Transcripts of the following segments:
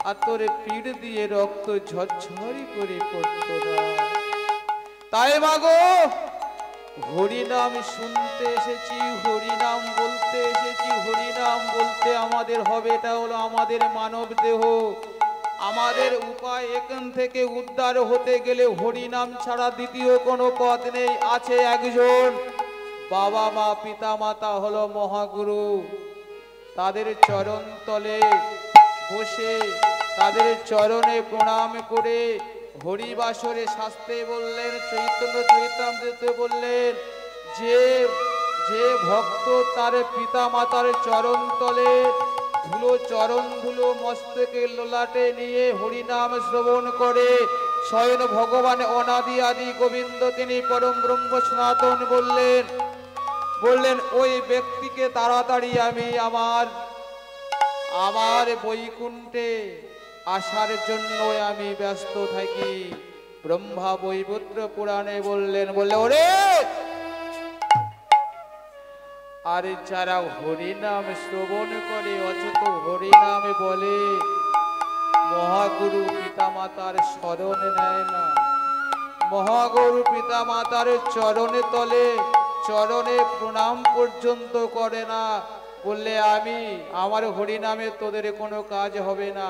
আর তোর পিঠ দিয়ে রক্ত ঝরঝরি করে পড়তো না। তাই মাগো হরিনাম শুনতে এসেছি, হরিনাম বলতে এসেছি। হরিনাম বলতে আমাদের হবে, এটা হলো আমাদের মানব দেহ। আমাদের উপায় এখান থেকে উদ্ধার হতে গেলে হরিনাম ছাড়া দ্বিতীয় কোনো পথ নেই। আছে একজন বাবা মা পিতা মাতা হলো মহাগুরু, তাদের চরণ তলে বসে তাদের চরণে প্রণাম করে হরিবাসরে শাস্তে বললেন, চৈতন্য চরিতামৃতে বললেন যে যে ভক্ত তার পিতা মাতার চরণ তলে চরণ ধুলো মস্তকে ললাটে নিয়ে হরিনাম শ্রবণ করে, স্বয়ং ভগবান অনাদি আদি গোবিন্দ তিনি পরম ব্রহ্ম সনাতন বললেন ওই ব্যক্তিকে তাড়াতাড়ি আমি আমার বৈকুণ্ঠে আসার জন্য আমি ব্যস্ত থাকি। ব্রহ্মা বৈবত্র পুরাণে বললে ওরে আর যারা হরিনাম শ্রবণ করে অযথ হরিনাম বলে মহাগুরু পিতামাতার শরণ নেয় না, মহাগুরু পিতামাতার চরণে তলে চরণে প্রণাম পর্যন্ত করে না, বললে আমার হরিনামে তোদের কোনো কাজ হবে না,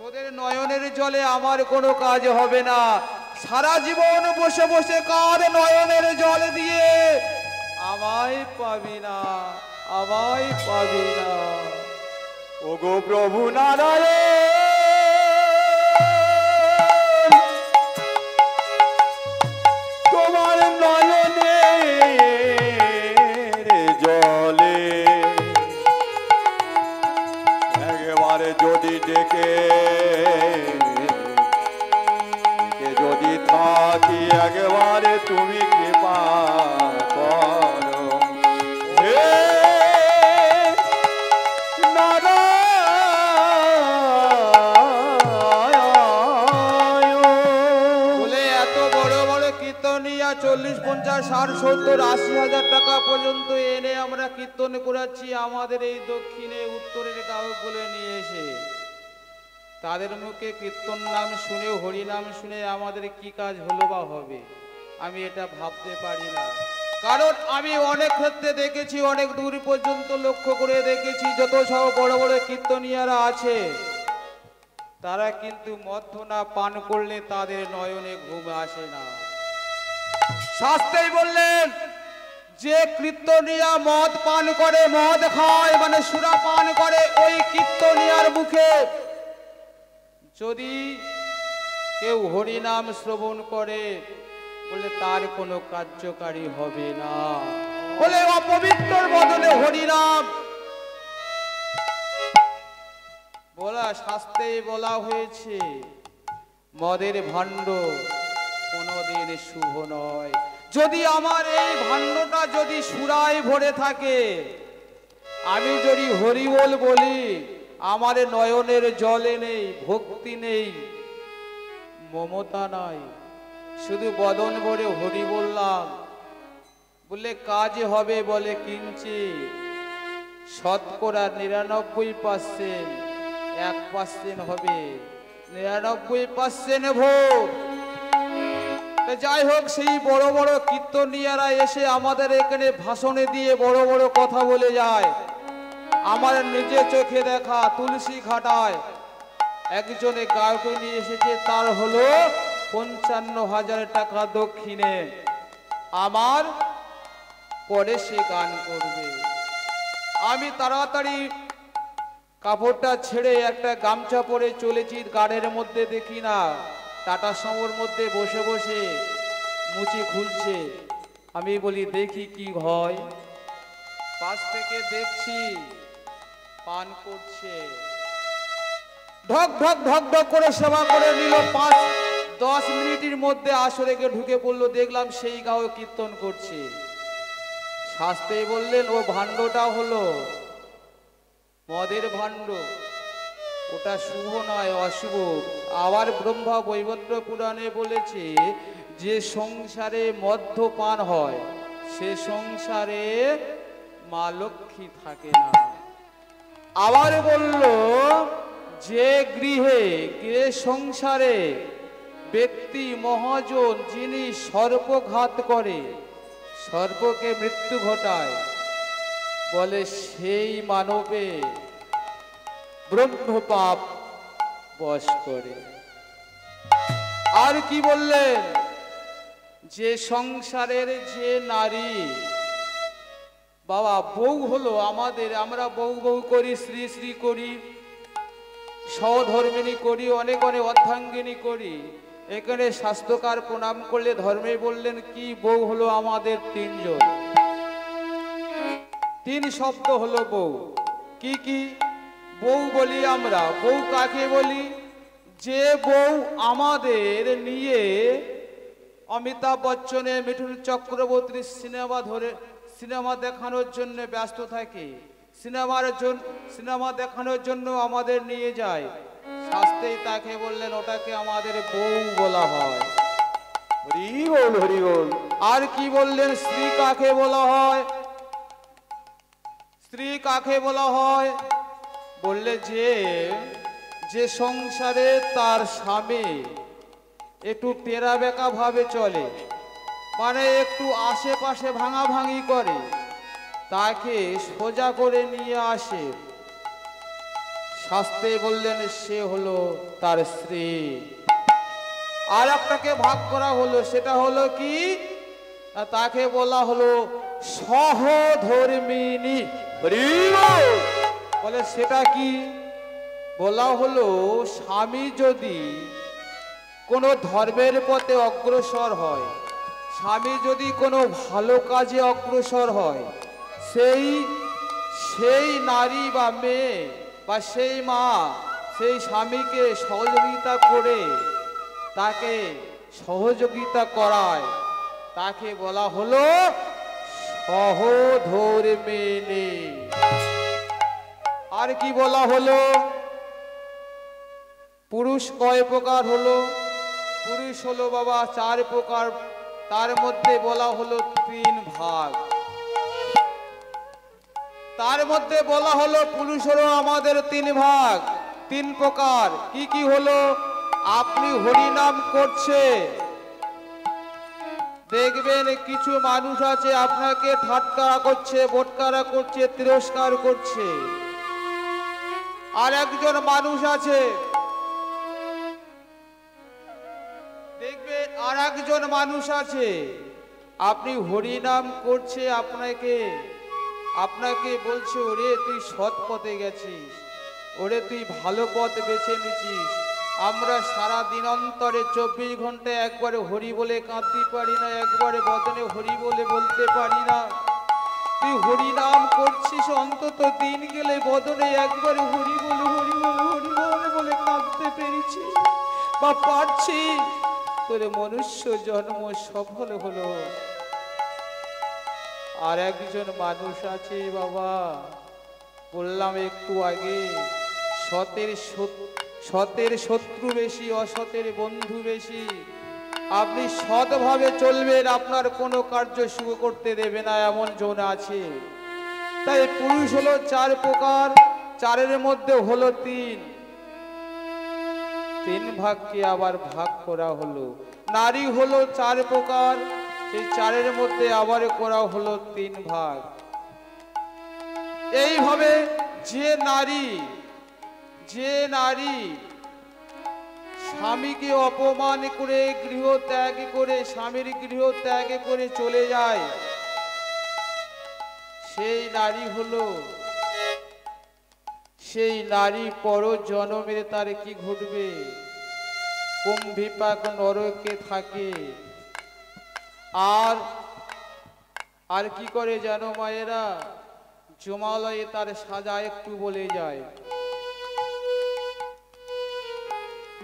তোদের নয়নের জলে আমার কোনো কাজ হবে না। সারা জীবন বসে বসে কার নয়নের জল দিয়ে আমায় পাবি না, আমায় পাবি না। ওগো প্রভু নারায়ণ, তোমার নয়নের জলে একবারে যদি ডেকে যদি থাকি, একবারে তুমি কৃপা করো হে নারায়ণ। বলে এত বড় বড় কীর্তনিয়া 40, 50, 60, 70, 80,000 টাকা পর্যন্ত এনে আমরা কীর্তন করাচ্ছি আমাদের এই দক্ষিণে উত্তরের গাঁওগুলো নিয়ে এসে। তাদের মুখে কীর্তন নাম শুনে হরিনাম শুনে আমাদের কি কাজ হলো বা হবে, আমি এটা ভাবতে পারি না। কারণ আমি অনেক ক্ষেত্রে দেখেছি, অনেক দূর পর্যন্ত লক্ষ্য করে দেখেছি, যত সব বড় বড় কীর্তনিয়ারা আছে তারা কিন্তু মদ না পান করলে তাদের নয়নে ঘুম আসে না। শাস্ত্রেই বললেন যে কীর্তনিয়া মদ পান করে, মদ খায় মানে সুরা পান করে, ওই কীর্তনিয়ার মুখে যদি কেউ হরিনাম শ্রবণ করে বলে তার কোনো কার্যকারী হবে না, বলে অপবিত্র বদলে হরিনাম বলা। শাস্ত্রে বলা হয়েছে মদের ভাণ্ড কোনদিন শুভ নয়। যদি আমার এই ভাণ্ডটা যদি সুরায় ভরে থাকে, আমি যদি হরিবোল বলি, আমার নয়নের জলে নেই, ভক্তি নেই, মমতা নাই, শুধু বদন ভরে হরি বললাম, বললে কাজ হবে বলে কিঞ্চি, শতকরা 99% 1% হবে, 99% ভোগ। যাই হোক, সেই বড় বড় কীর্তনিয়ারা এসে আমাদের এখানে ভাষণে দিয়ে বড় বড় কথা বলে যায়। আমার নিজে চোখে দেখা তুলসী ঘাটায় একজনে গায়ক নিয়ে এসেছে, তার হলো 55,000 টাকা দক্ষিণে, আমার পরে সে গান করবে। আমি তাড়াতাড়ি কাপড়টা ছেড়ে একটা গামছা পরে চলেছি, গাড়ির মধ্যে দেখি না টাটা সমর মধ্যে বসে বসে মুচি খুলছে। আমি বলি দেখি কি হয়, পাশ থেকে দেখছি পান করছে, ঢক ঢক ঢক ঢক করে সেবা করে নিল। 5-10 মিনিটের মধ্যে আসরে গিয়ে ঢুকে পড়লো, দেখলাম সেই গাঁও কীর্তন করছে। শাস্ত্রে বললেন ও ভাণ্ডটা হলো মদের ভাণ্ড, ওটা শুভ নয়, অশুভ। আবার ব্রহ্মা বৈবত্র পুরাণে বলেছে যে সংসারে মদ্যপান হয় সে সংসারে মা লক্ষ্মী থাকে না। আবার বলল যে গৃহে সংসারে ব্যক্তি মহাজন যিনি সর্পঘাত করে, সর্পকে মৃত্যু ঘটায়, বলে সেই মানবে ব্রহ্মপাপ বশ করে। আর কি বললেন, যে সংসারের যে নারী, বাবা বউ হলো আমাদের, আমরা বউ বউ করি, শ্রী শ্রী করি, সহধর্মিনী করি, অনেক অনেক অর্ধাঙ্গিনী করি। এখানে স্বাস্থ্যকার প্রণাম করলে ধর্মে বললেন কি, বউ হলো আমাদের তিনজন, তিন শব্দ হলো বউ। কি কি বউ বলি আমরা? বউ কাকে বলি? যে বউ আমাদের নিয়ে অমিতাভ বচ্চনের, মিঠুন চক্রবর্তীর সিনেমা দেখানোর জন্য ব্যস্ত থাকে, সিনেমা দেখানোর জন্য আমাদের নিয়ে যায়, শাস্ত্রেই তাকে বললেন ওটাকে আমাদের বউ বলা হয়। হরি বল, হরি বল। আর কি বললেন, স্ত্রী কাকে বলা হয়? স্ত্রী কাকে বলা হয়? বললে যে সংসারে তার স্বামী একটু টেরা বেঁকা ভাবে চলে, মানে একটু আশেপাশে ভাঙাভাঙি করে, তাকে সোজা করে নিয়ে আসে, শাস্ত্রে বললেন সে হলো তার স্ত্রী। আর একটাকে ভাগ করা হলো, সেটা হলো কি, তাকে বলা হলো সহধর্মিনী। বলে সেটা কি? বলা হলো স্বামী যদি কোনো ধর্মের পথে অগ্রসর হয়, স্বামী যদি কোনো ভালো কাজে অগ্রসর হয়, সেই নারী বা মেয়ে বা সেই মা সেই স্বামীকে সহযোগিতা করে, তাকে সহযোগিতা করায়, তাকে বলা হলো সহধর্মিনী। আর কি বলা হলো? পুরুষ কয় প্রকার হলো? পুরুষ হলো বাবা 4 প্রকার, তার মধ্যে বলা হলো 3 ভাগ। তার মধ্যে বলা হলো পুরুষ হলো আমাদের 3 ভাগ, 3 প্রকার। কি কি হলো? আপনি হরিনাম করছে, দেখবেন কিছু মানুষ আছে আপনাকে ঠাট্টা করছে, বটকারা করছে, তিরস্কার করছে। আর একজন মানুষ আছে, দেখবে আর একজন মানুষ আছে, আপনি হরিনাম করছে, আপনাকে বলছে ওরে তুই সৎ পথে গেছিস, ওরে তুই ভালো পথ বেছে নিছিস, আমরা সারা দিন অন্তরে 24 ঘন্টায় একবারে হরি বলে কাঁদতে পারি না, একবারে বদনে হরি বলে বলতে পারি না। তুই হরিনাম করছিস, অন্তত দিন গেলে বদনে একবারে হরি বলে হরি বলে হরি বলে বলে কাঁদতে পেরেছিস বা পারছি, তোর মনুষ্য জন্ম সফল হলো। আর একজন মানুষ আছে বাবা, বললাম একটু আগে, সতের শত্রু বেশি, অসতের বন্ধু বেশি। আপনি সৎভাবে চলবেন, আপনার কোনো কার্য শুরু করতে দেবে না, এমন জন আছে। তাই পুরুষ হলো 4 প্রকার, 4-এর মধ্যে হলো 3 ভাগকে আবার ভাগ করা হলো। নারী হলো 4 প্রকার, সেই 4-এর মধ্যে আবার করা হলো 3 ভাগ। এইভাবে যে নারী স্বামীকে অপমান করে, গৃহ ত্যাগ করে, স্বামীর গৃহ ত্যাগ করে চলে যায়, সেই নারী পর জন্মে তার কি ঘটবে? কুম্ভিপাক নরকে থাকে। আর কি করে জানো মায়েরা? জমালয়ে তার সাজা একটু বলে যায়।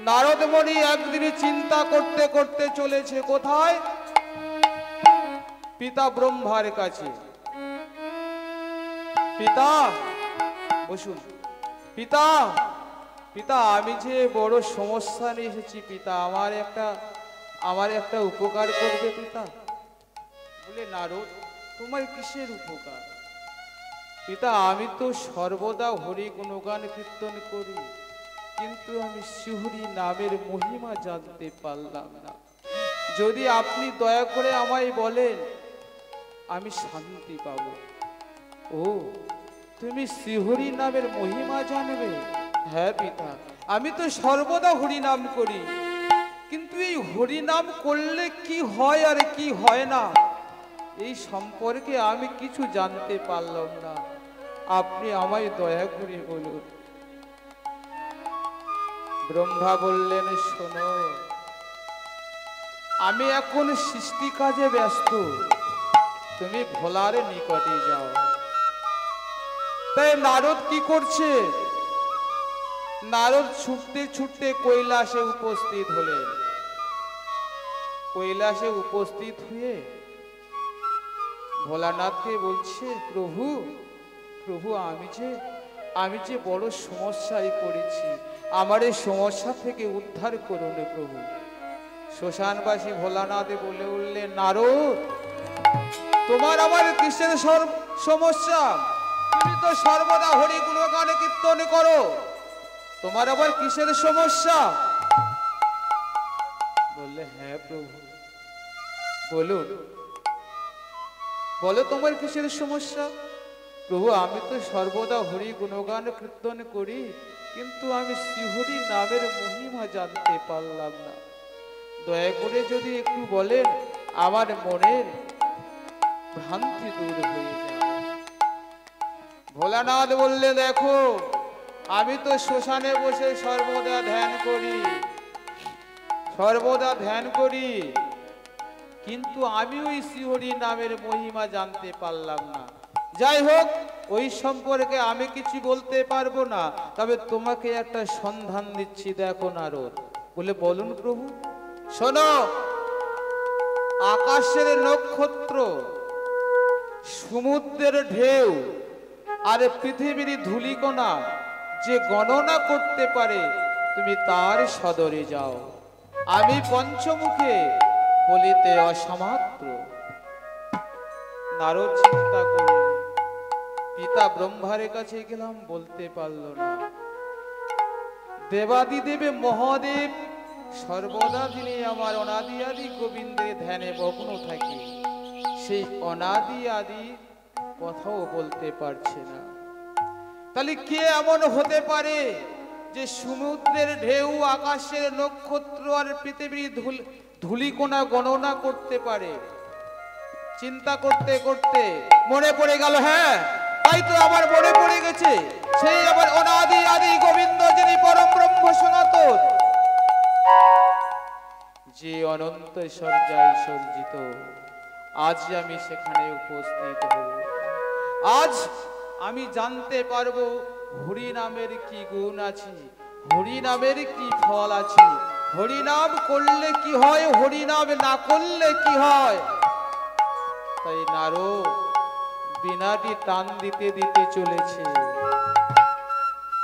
নারদমণি একদিন চিন্তা করতে করতে চলেছে কোথায়? পিতা ব্রহ্মার কাছে। পিতা বসুন। পিতা, পিতা আমি যে বড় সমস্যা নিয়ে এসেছি পিতা, আমার একটা উপকার করবে পিতা? বলে নারদ, তোমার কিসের উপকার? পিতা আমি তো সর্বদা হরি গুণগান কীর্তন করি, কিন্তু আমি শিহরি নামের মহিমা জানতে পারলাম না। যদি আপনি দয়া করে আমায় বলেন, আমি শান্তি পাব। ও, তুমি শিহরি নামের মহিমা জানবে? হ্যাঁ পিতা, আমি তো সর্বদা হরি নাম করি, কিন্তু এই হরি নাম করলে কি হয় আর কি হয় না, এই সম্পর্কে আমি কিছু জানতে পারলাম না। আপনি আমায় দয়া করে বলুন। ব্রহ্মা বললেন, শোনো, আমি এখন সৃষ্টি কাজে ব্যস্ত, তুমি ভোলার নিকটে যাও। তাই নারদ কি করছে? নারদ ছুটতে ছুটতে কৈলাসে উপস্থিত হলেন। কৈলাসে উপস্থিত হয়ে ভোলানাথকে বলছে, প্রভু প্রভু, আমি যে বড় সমস্যায় পড়েছি, আমার এই সমস্যা থেকে উদ্ধার করুন প্রভু। শ্মশানবাসী ভোলানাথ বলে উঠলেন, নারদ, তোমার আমার কিসের সমস্যা? তুমি তো সর্বদা হরি গুণগান কীর্তন করো, তোমার আবার কিসের সমস্যা? বললে, হ্যাঁ প্রভু, বলুন, বলো তোমার কিসের সমস্যা? প্রভু, আমি তো সর্বদা হরি গুণগান কীর্তন করি, কিন্তু আমি শ্রীহরি নামের মহিমা জানতে পারলাম না। দয়া করে যদি একটু বলেন, আমার মনের ভ্রান্তি দূর হয়ে যায়। ভোলানাথ বললে, দেখো, আমি তো শ্মশানে বসে সর্বদা ধ্যান করি, কিন্তু আমি ওই শ্রীহরি নামের মহিমা জানতে পারলাম না। যাই হোক, ওই সম্পর্কে আমি কিছু বলতে পারবো না, তবে তোমাকে একটা সন্ধান দিচ্ছি, দেখো নারদ। বলে, বলুন প্রভু। শোনো, আকাশের নক্ষত্র, সমুদ্রের ঢেউ আর পৃথিবীর ধূলিকণা যে গণনা করতে পারে, তুমি তার সদরে যাও। আমি পঞ্চমুখে বলিতে অসমাত্র। নারদ চিন্তা করল, পিতা ব্রহ্মার কাছে গেলাম, বলতে পারল না। দেবাদিদেবে মহাদেব সর্বদা যিনি আমার অনাদি আদি গোবিন্দের ধ্যানে মগ্ন থাকে, সেই অনাদি আদি কথাও বলতে পারছে না। তাহলে কে এমন হতে পারে যে সমুদ্রের ঢেউ, আকাশের নক্ষত্র আর পৃথিবীর ধূলিকণা গণনা করতে পারে? চিন্তা করতে করতে মনে পড়ে গেল, হ্যাঁ, তাই তো আমার মনে পড়ে গেছে, সেই আবার অনাদি আদি গোবিন্দ, যিনি পরম ব্রহ্ম সনাতন, যে অনন্ত সজ্জায় সজ্জিত। আজ আমি সেখানে উপস্থিত হব। আজ আমি জানতে পারবো হরি নামের কি গুণ আছে, হরি নামের কি ফল আছে, হরি নাম করলে কি হয়, হরি নাম না করলে কি হয়। তাই নারদ বিনাটি টান দিতে দিতে চলেছে।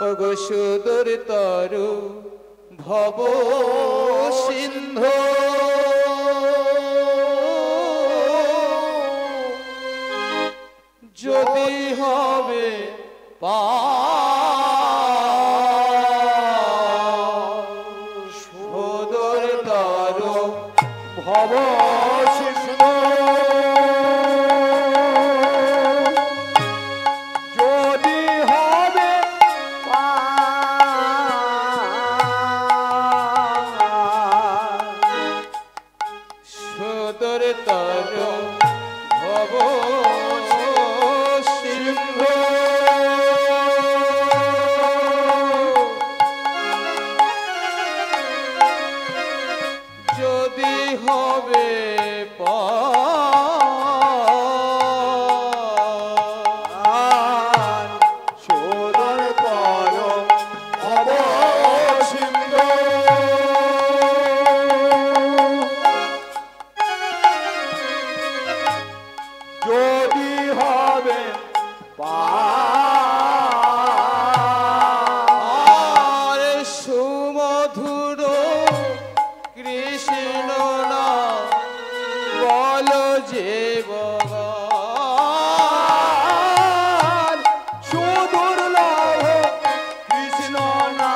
ওগো সুদূর তরু ভব সিন্ধু, যদি হবে সুদূর তরু ভব সিন্ধু, যদি হবে সুদূর তরু ভব সিন্ধু, যদি হবে সুদূর তরু ভব সিন্ধু, যদি হবে পার সুমধুর কৃষ্ণ না বল যে ভগবান, সুদুর্লভ কৃষ্ণ না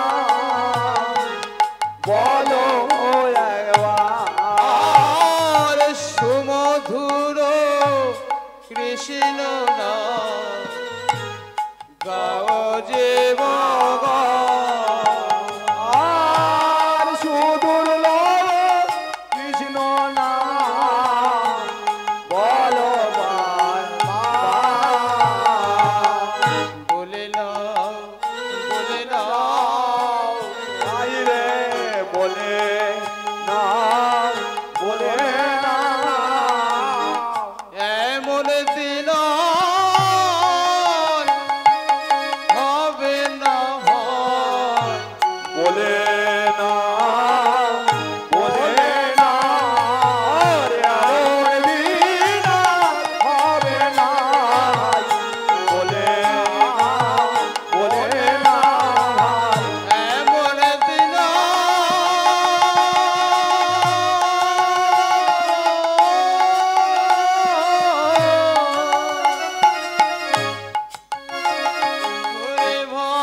বলে না বলে না এমন দিন হবে না হয় বলে না বলে না এমন দিন হবে না বলে না বলে না এমন দিন ওরে ভাই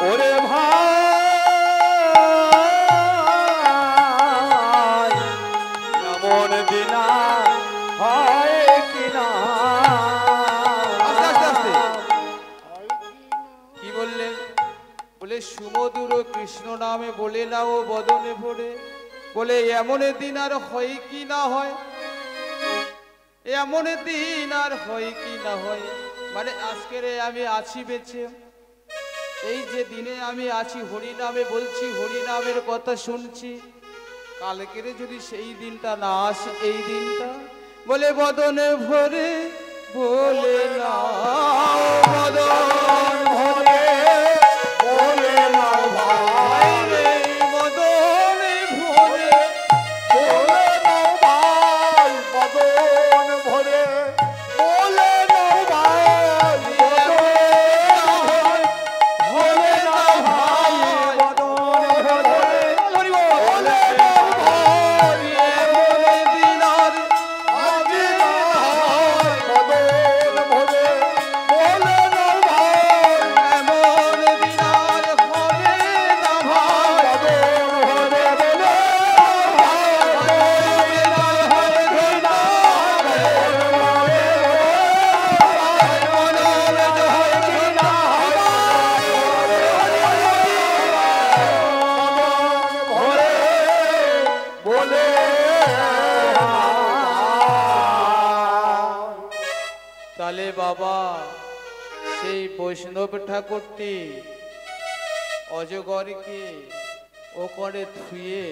ওরে ভাই এমন দিনা হয় কিনা আস্তে আস্তে আস্তে কি বললেন বলে সুমধুর কৃষ্ণ নামে বলে না ও বদনে ভরে বলে এমন দিন আর হয় কি না হয় এমন দিন আর হয় কি না হয় মানে আজকের আমি আছি বেঁচে এই যে দিনে আমি আছি হরি নামে বলছি হরি নামের কথা শুনছি কালকের যদি সেই দিনটা না আসে এই দিনটা বলে বদনে ভরে বলে না বদন ভরে বলে না ভাই রে বদনে ভরে বলে না ভাই বদন ভরে বলে না ভাই বলে না ভাই বদন ভরে বলে না ভাই এমন দিন আর আগে না হয় বদন ভরে বলে না ভাই এমন দিন আর হবে না ভাই বদন ভরে বলে বলে তাহলে বাবা সেই বৈষ্ণব ঠাকুরটি অজগরকে ও করে থুয়ে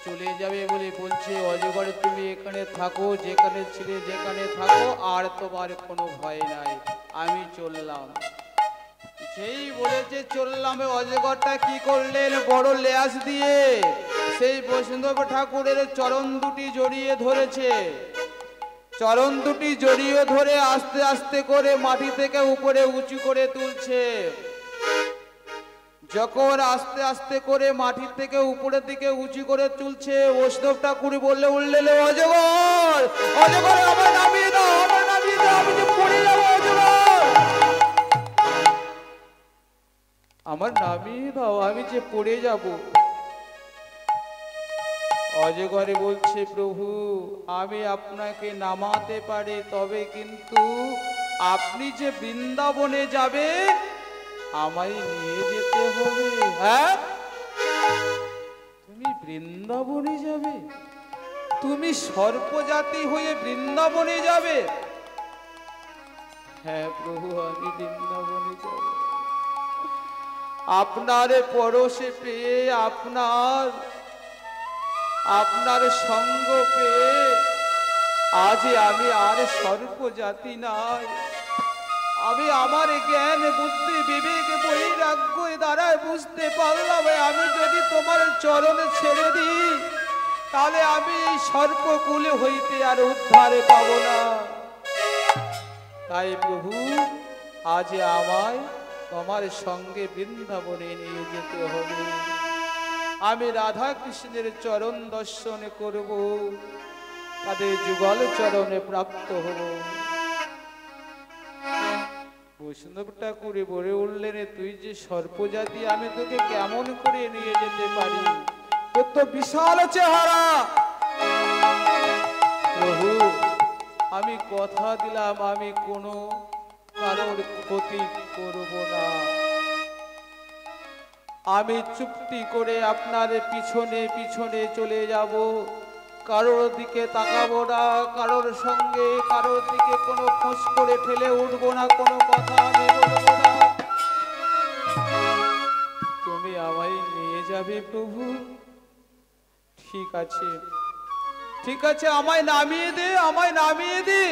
চলে যাবে বলে বলছে অজগর তুমি এখানে থাকো যেখানে ছিলে যেখানে থাকো আর তোমার কোনো ভয় নাই আমি চললাম যেই বলেছে চললাম ওই অজগরটা কি করলেন বড় লেয়াস দিয়ে সেই বৈষ্ণব ঠাকুরের চরণ দুটি জড়িয়ে ধরেছে চরণ দুটি জড়িয়ে ধরে আস্তে আস্তে করে মাটি থেকে উপরে উঁচু করে তুলছে যখন আস্তে আস্তে করে মাটি থেকে উপরের দিকে উঁচু করে তুলছে বৈষ্ণব ঠাকুর বললে উঠলেন অজগর অজগর আমার নামিয়ে দাও আমি যে পড়ে যাবো অজগর আমার নামিয়ে দাও আমি যে পড়ে যাব অজগরে বলছে প্রভু আমি আপনাকে নামাতে পারি তবে কিন্তু আপনি যে বৃন্দাবনে যাবে আমায় নিয়ে যেতে হবে হ্যাঁ তুমি বৃন্দাবনে যাবে তুমি সর্পজাতি হয়ে বৃন্দাবনে যাবে হ্যাঁ প্রভু আমি বৃন্দাবনে যাব আপনার পরশে পেয়ে আপনার সঙ্গ পেয়ে আজ আমি আর সর্পজাতি নাই আমি আমার জ্ঞান বুদ্ধি বিবেক বৈরাগ্য দ্বারা বুঝতে পারলাম আমি যদি তোমার চরণ ছেড়ে দিই তাহলে আমি এই সর্পকুল হইতে আর উদ্ধার পাব না তাই প্রভু আজ আমায় তোমার সঙ্গে বৃন্দাবনে নিয়ে যেতে হবে আমি রাধা কৃষ্ণের চরণ দর্শন করব তাদের যুগল চরণে প্রাপ্ত হব বৈষ্ণব ঠাকুর বলে উঠলেন তুই যে সর্পজাতি আমি তোকে কেমন করে নিয়ে যেতে পারি তোর তো বিশাল চেহারা প্রভু আমি কথা দিলাম আমি কোনো কারোর ক্ষতি করব না আমি চুক্তি করে আপনার পিছনে পিছনে চলে যাব কারোর দিকে তাকাবো না, কারোর সঙ্গে কারোর দিকে কোনো খোঁজ করে ফেলে উঠবো না, কোনো কথা আমি বলবো না। তুমি আমায় নিয়ে যাবে প্রভু। ঠিক আছে, ঠিক আছে, আমায় নামিয়ে দে, আমায় নামিয়ে দে।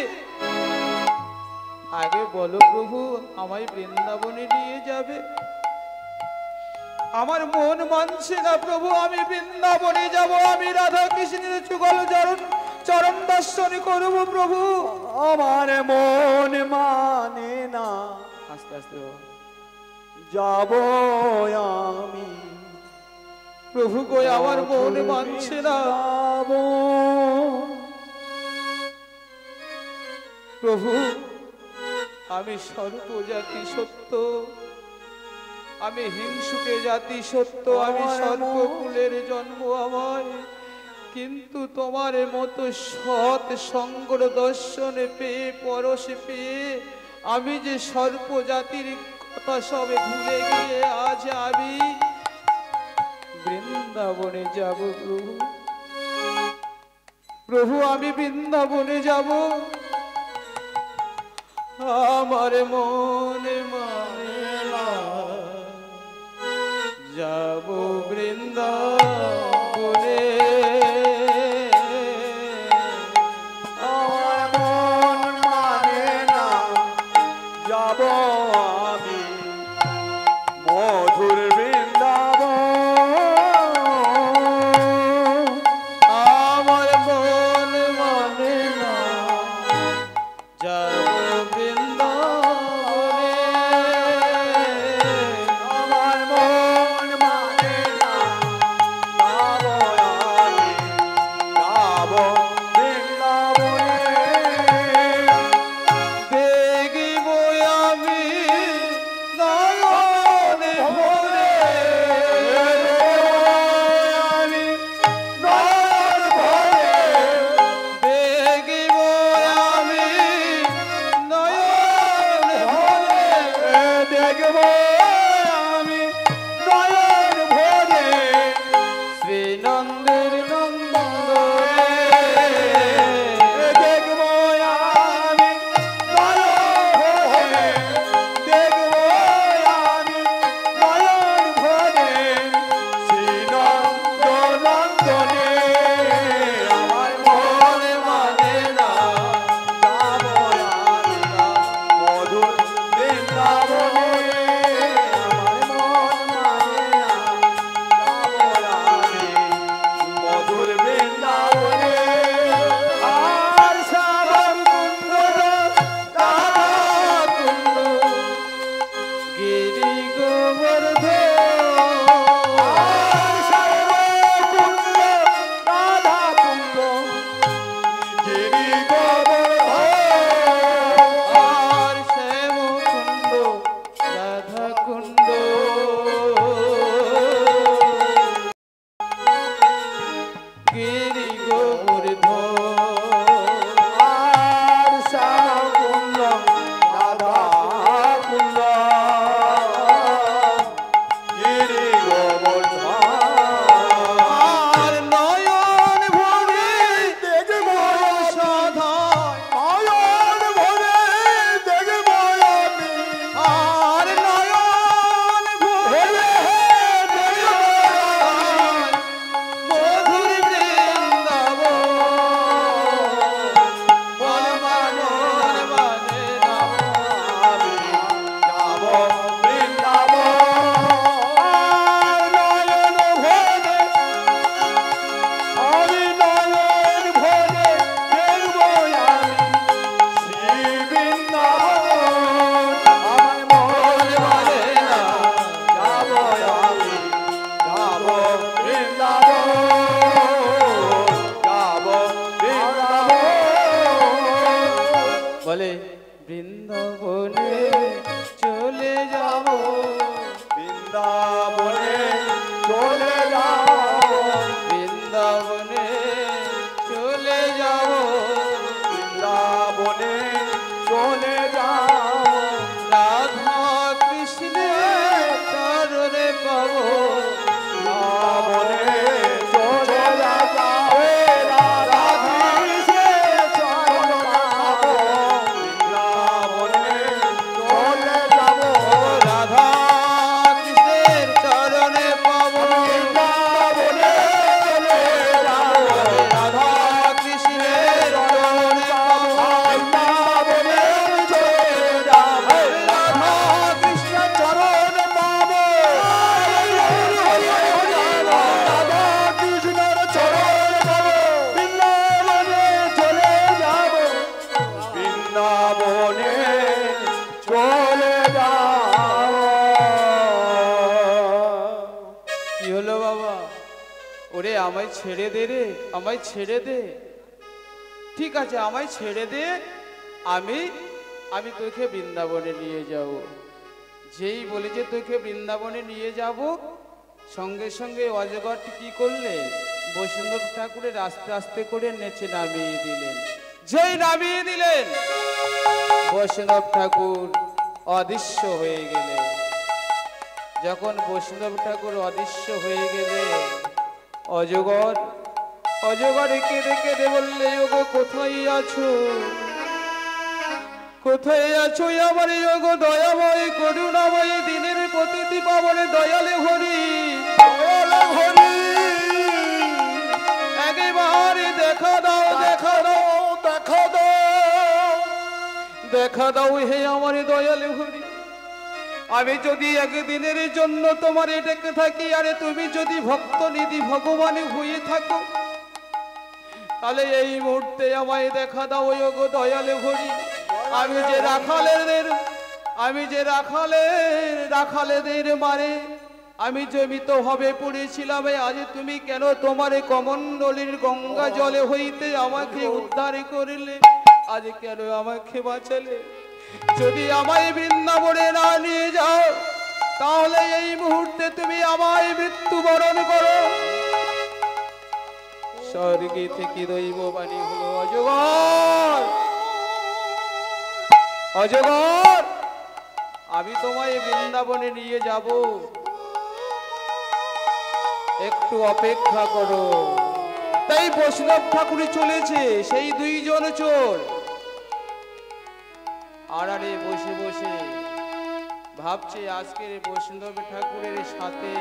আগে বলো প্রভু, আমায় বৃন্দাবনে নিয়ে যাবে? আমার মন মানছে না প্রভু, আমি বৃন্দাবনে যাব, আমি রাধা কৃষ্ণের যুগল চরণ দর্শন করব প্রভু। আমার মন মানে না, আস্তে আস্তে যাব আমি প্রভু গো, আমার মন মানছে না প্রভু। আমি সর্বজাতি সত্য, আমি হিংসুকে জাতি সত্য, আমি সর্বকুলের জন্ম আমায়, কিন্তু তোমার মতো সৎ সঙ্গর দর্শনে পেয়ে পরশে পেয়ে আমি যে সর্বজাতির কথা সবে ভুলে গিয়ে আজ আমি বৃন্দাবনে যাব প্রভু। প্রভু আমি বৃন্দাবনে যাব, আমার মনে মানে না, যাব বৃন্দাবনে। আমার মন মানে না, যাব আমি মধুর বৃন্দাবন। আমার মন মানে না, যাব বৃন্দাবনে। আমার মন মানে না, যাব আমি, যাব বৃন্দাবনে। দেখিব আমি নয়নে ভরে, আমি নয়ন ভরে দেখিব আমি নয়নে ভরে, দেখব আমি নয়ন ভরে শ্রীনন্দের নন্দনে। দেখব আমি নয়ন ভরে, দেখব আমি নয়ন ভরে শ্রীনন্দ নন্দনে। আমার মন মানে না, যাব আমি মধুর বৃন্দাবনে। আমার মন মানে না, যাব আমি মধুর বৃন্দাবনে। আর শ্যামল কুন্দ রাধা কুন্দ গিরি গোবর্ধন, আর শ্যামল কুন্দ রাধা কুন্দ গিরি গোবর্ধন। আর শ্যামকুণ্ড রাধাকুণ্ড, গিরি গোবর্ধন। আর শ্যামল কুন্দ রাধা কুন্দ গিরি গোবর্ধন। আর নয়ন ভরে দেখব সধায়, নয়ন ভরে দেখব আমি, আর নয়ন ভরে মধুর বৃন্দাবন। মন মানে না, আমি যাব বৃন্দাবন। আর নয়ন ভরে আমি নয়ন ভরে দেখব আমি শ্রী বৃন্দাবন। আমার মন মানে না, যাব আমি, যাব বৃন্দাবন, যাব বৃন্দাবন। বলে বৃন্দাবনে চলে যাব, বৃন্দাবনে চলে যাও, বৃন্দাবনে চলে যাব, বৃন্দাবনে চলে যাও। রাধা কৃষ্ণের চরণে পাবো। বৃন্দাবনে চলে যাও, হে রাধা আমায় ছেড়ে দে রে, আমায় ছেড়ে দে। ঠিক আছে, আমায় ছেড়ে দে, আমি আমি তোকে বৃন্দাবনে নিয়ে যাব। যেই বলে যে তোকে বৃন্দাবনে নিয়ে যাব, সঙ্গে সঙ্গে অজগরটি কি করলেন, বৈষ্ণব ঠাকুরের আস্তে আস্তে করে নেচে নামিয়ে দিলেন। যেই নামিয়ে দিলেন, বৈষ্ণব ঠাকুর অদৃশ্য হয়ে গেলেন। যখন বৈষ্ণব ঠাকুর অদৃশ্য হয়ে গেলে অজগর অজগর কেঁদে কেঁদে বললে, ওগো কোথায় আছো, কোথায় আছো আমার ওগো দয়াময় করুণাময় দিনের প্রতিটি পাবনে দয়ালে হরি, দয়ালে হরি, একেবারে দেখা দাও, দেখা দাও, দেখা দাও, দেখা দাও হে আমার দয়ালে হরি। আমি যদি একদিনের জন্য তোমার ডেকে থাকি, আরে তুমি যদি ভক্ত নিধি ভগবান হয়ে থাকো, তাহলে এই মুহূর্তে আমায় দেখা দাও ওগো দয়ালে হরি। আমি যে রাখালেদের মারে আমি জমিত হবে পড়েছিলাম, আজ তুমি কেন তোমার কমণ্ডলীর গঙ্গা জলে হইতে আমাকে উদ্ধার করিলে, আজ কেন আমাকে বাঁচালে? যদি আমায় বৃন্দাবনে না নিয়ে যাও, তাহলে এই মুহূর্তে তুমি আমায় মৃত্যুবরণ করো। স্বর্গে থেকে দৈববাণী হলো, অজগর, অজগর, আমি তোমায় বৃন্দাবনে নিয়ে যাব, একটু অপেক্ষা করো। তাই বৈষ্ণব ঠাকুর চলেছে, সেই দুইজন চোর আড়ালে বসে বসে ভাবছে, আজকের বৈষ্ণব ঠাকুরের সাথে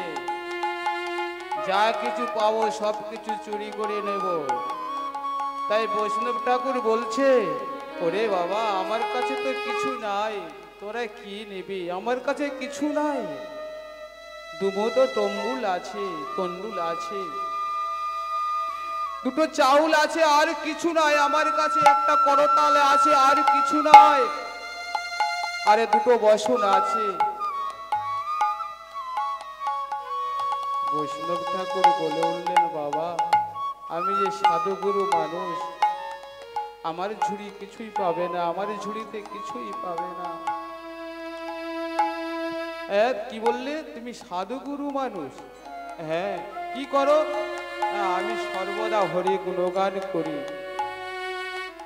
যা কিছু পাবো সব কিছু চুরি করে নেব। তাই বৈষ্ণব ঠাকুর বলছে, ওরে বাবা, আমার কাছে তো কিছু নাই, তোরা কি নিবি? আমার কাছে কিছু নাই, দুমতো তম্বুল আছে, তন্ডুল আছে, দুটো চাউল আছে, আর কিছু নাই আমার কাছে। একটা করতাল আছে, আর কিছু নাই, আরে দুটো বসন আছে। বৈষ্ণব ঠাকুর বলে উঠলেন, বাবা, আমি যে সাধুগুরু মানুষ, আমার ঝুড়ি কিছুই পাবে না, আমার ঝুড়িতে কিছুই পাবে না। কি বললে তুমি? সাধুগুরু মানুষ? হ্যাঁ, কি করো? আমি সর্বদা হরি গুণগান করি।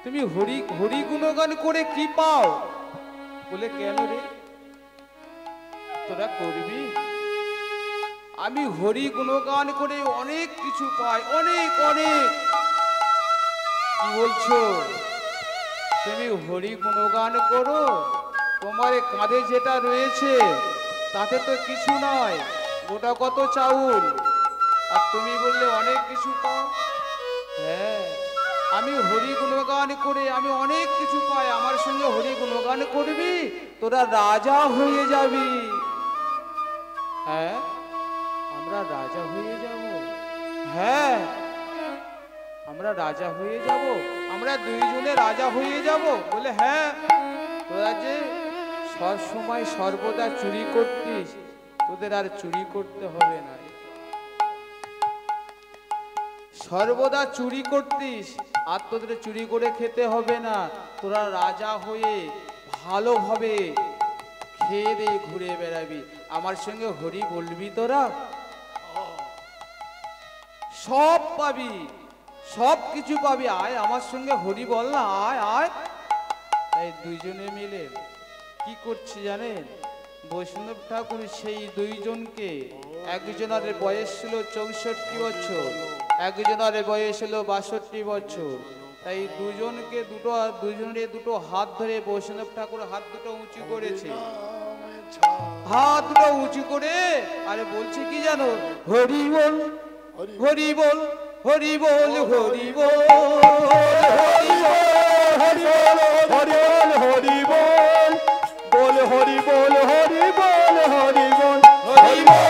তুমি হরি গুণগান করে কি পাও? বলে, কেন রে, তোরা করবি? আমি হরি গুণগান করে অনেক কিছু পাই, অনেক অনেক। কি বলছো? তুমি হরি গুণগান করো, তোমার কাঁধে যেটা রয়েছে তাতে তো কিছু নয়, গোটা কত চাউল, আর তুমি বললে অনেক কিছু পাও। হ্যাঁ, আমি হরি গুণগান করে আমি অনেক কিছু পাই, আমার সঙ্গে হরি গুণগান করবি, তোরা রাজা হয়ে যাবি। হ্যাঁ, আমরা রাজা হয়ে যাব। হ্যাঁ, আমরা রাজা হয়ে যাব, আমরা দুইজনে রাজা হয়ে যাব। বলে, হ্যাঁ, তোরা যে সব সময় সর্বদা চুরি করতিস, তোদের আর চুরি করতে হবে না। সর্বদা চুরি করতিস, আর তোদের চুরি করে খেতে হবে না। তোরা রাজা হয়ে ভালোভাবে খেয়ে দিয়ে ঘুরে বেড়াবি, আমার সঙ্গে হরি বলবি, তোরা সব পাবি, সব কিছু পাবি, আয় আমার সঙ্গে হরি বল না, আয় আয়। তাই দুইজনে মিলে কি করছে জানেন? বৈষ্ণব ঠাকুর সেই দুইজনকে, একজনের বয়স ছিল 64 বছর, একজনের বয়স হলো 62 বছর। তাই দুজনের দুটো হাত ধরে বৈষ্ণব ঠাকুর হাত দুটো উঁচু করেছে, হাত দুটো উঁচু করে আরে বলছে কি জানো? হরি বল, হরি বল, হরি বল, হরি বল, হরি বল, হরি বল, হরি বল, বল হরি বল, হরি বল, হরি বল, হরি বল।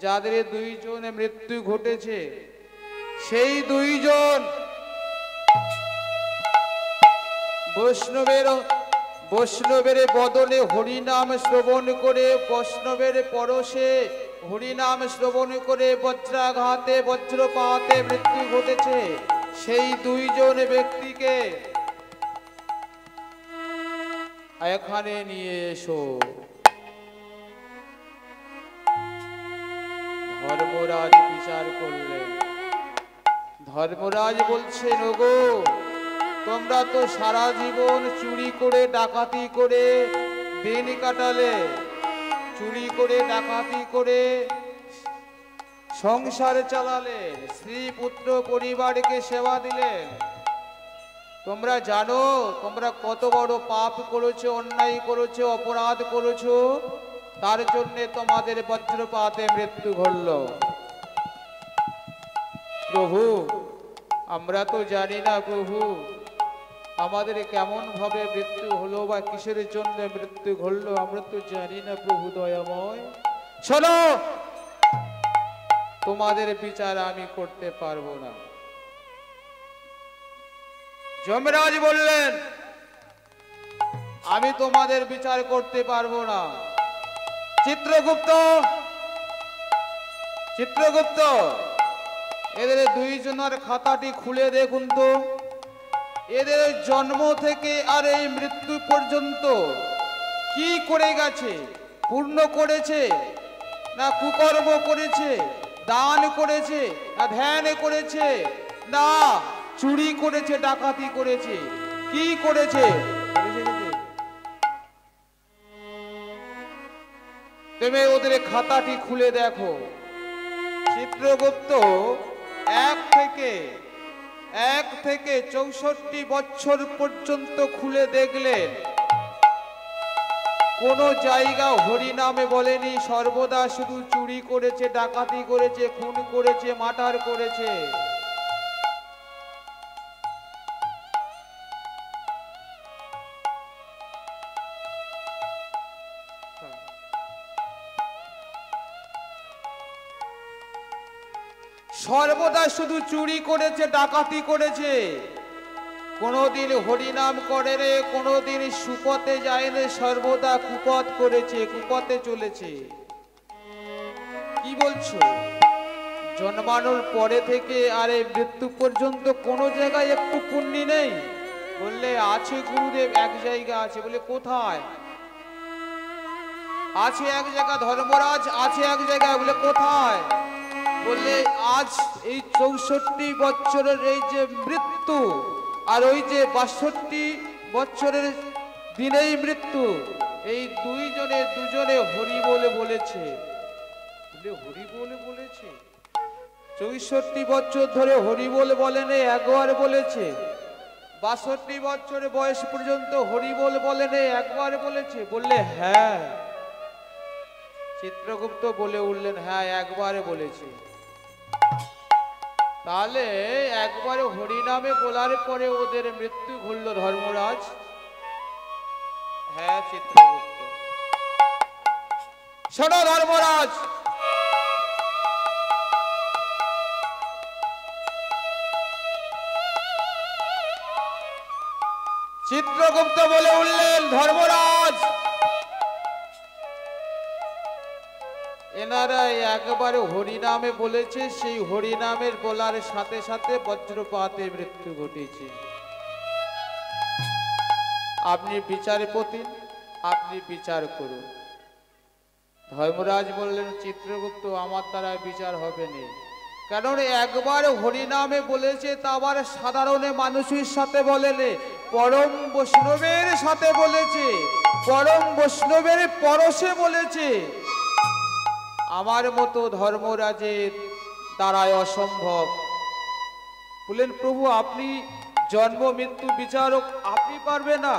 যাদের দুইজনে মৃত্যু ঘটেছে, সেই দুইজন বৈষ্ণবের বদলে হরিনাম শ্রবণ করে, বৈষ্ণবের পরশে হরিনাম শ্রবণ করে বজ্রাঘাতে বজ্রপাতে মৃত্যু ঘটেছে। সেই দুইজন ব্যক্তিকে এখানে নিয়ে এসো। ধর্মরাজ বিচার করলেন। ধর্মরাজ বলছেন, ওগো তোমরা তো সারা জীবন চুরি করে ডাকাতি করে দিন কাটালে, চুরি করে ডাকাতি করে সংসার চালালেন, স্ত্রী পুত্র পরিবারকে সেবা দিলেন। তোমরা জানো তোমরা কত বড় পাপ করেছো, অন্যায় করেছো, অপরাধ করেছো, তার জন্য তোমাদের বজ্রপাতে মৃত্যু ঘটল। প্রভু আমরা তো জানি না প্রভু আমাদের কেমন ভাবে মৃত্যু হলো বা কিসের জন্য মৃত্যু ঘটলো, আমরা তো জানি না প্রভু দয়াময়। শোনো, তোমাদের বিচার আমি করতে পারবো না। যমরাজ বললেন, আমি তোমাদের বিচার করতে পারবো না। চিত্রগুপ্ত, চিত্রগুপ্ত এদের দুইজনের খাতাটি খুলে দেখুন তো, এদের জন্ম থেকে আর এই মৃত্যু পর্যন্ত কি করে গেছে? পূর্ণ করেছে না কুকর্ম করেছে, দান করেছে না ধ্যান করেছে, না চুরি করেছে, ডাকাতি করেছে, কি করেছে? তুমি ওদের খাতাটি খুলে দেখো। চিত্রগুপ্ত এক থেকে 64 বছর পর্যন্ত খুলে দেখলেন, কোন জায়গা হরিনামে বলেনি, সর্বদা শুধু চুরি করেছে, ডাকাতি করেছে, খুন করেছে, মার্ডার করেছে। সর্বদা শুধু চুরি করেছে, ডাকাতি করেছে, কোনদিন হরিনাম করে রে, কোনদিন সুপথে যায় রে, সর্বদা কুপথ করেছে, কুপথে চলেছে। কি বলছো? জন্মানোর পরে থেকে আর এই মৃত্যু পর্যন্ত কোন জায়গায় একটু পুণ্য নেই? বললে আছে গুরুদেব, এক জায়গা আছে। বলে কোথায়? আছে এক জায়গা ধর্মরাজ, আছে এক জায়গায়। বলে কোথায়? বললে আজ এই 64 বছরের এই যে মৃত্যু আর ওই যে 62 বছরের দিনেই মৃত্যু, এই দুজনে হরি বলে বলেছে। হরি বলে বলেছে 64 বছর ধরে হরি বলে বলেন, একবার বলেছে। 62 বছরের বয়স পর্যন্ত হরি বল বলেন, একবার বলেছে। বললে হ্যাঁ। চিত্রগুপ্ত বলে উঠলেন, হ্যাঁ একবারে বলেছে। তাহলে একবারে হরিনামে বলার পরে ওদের মৃত্যু ঘটল ধর্মরাজ? হ্যাঁ চিত্রগুপ্ত। শোনো ধর্মরাজ, চিত্রগুপ্ত বলে উঠলেন, ধর্মরাজ এনারা একবারে হরিনামে বলেছে, সেই হরিনামের বলার সাথে সাথে বজ্রপাতে মৃত্যু ঘটেছে। আপনি বিচারপতি, আপনি বিচার করুন। ধর্মরাজ বললেন, চিত্রগুপ্ত আমার দ্বারা বিচার হবে না, কারণ একবার হরিনামে বলেছে, তা আবার সাধারণ মানুষের সাথে বলেনি, পরম বৈষ্ণবের সাথে বলেছে, পরম বৈষ্ণবের পরশে বলেছে। আমার মতো ধর্মরাজের দ্বারাই অসম্ভব। বললেন, প্রভু আপনি জন্ম মৃত্যু বিচারক, আপনি পারবেন না?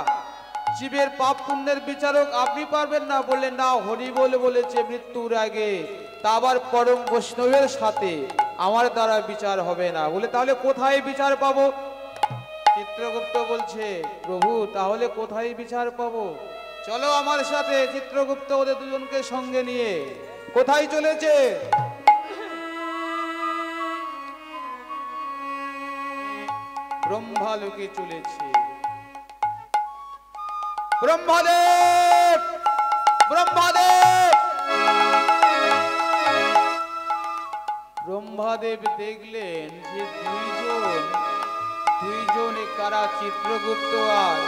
জীবের পাপ পুণ্যের বিচারক আপনি পারবেন না? বললেন না, হরি বলে বলেছে মৃত্যুর আগে, তা আবার পরম বৈষ্ণবের সাথে, আমার দ্বারা বিচার হবে না। বলে তাহলে কোথায় বিচার পাবো? চিত্রগুপ্ত বলছে, প্রভু তাহলে কোথায় বিচার পাবো? চলো আমার সাথে। চিত্রগুপ্ত ওদের দুজনকে সঙ্গে নিয়ে কোথায় চলেছে? ব্রহ্মালোকে চলেছে। ব্রহ্মদেব, ব্রহ্মদেব, ব্রহ্মদেব দেখলেন যে দুইজনে কারা, চিত্রগুপ্ত আর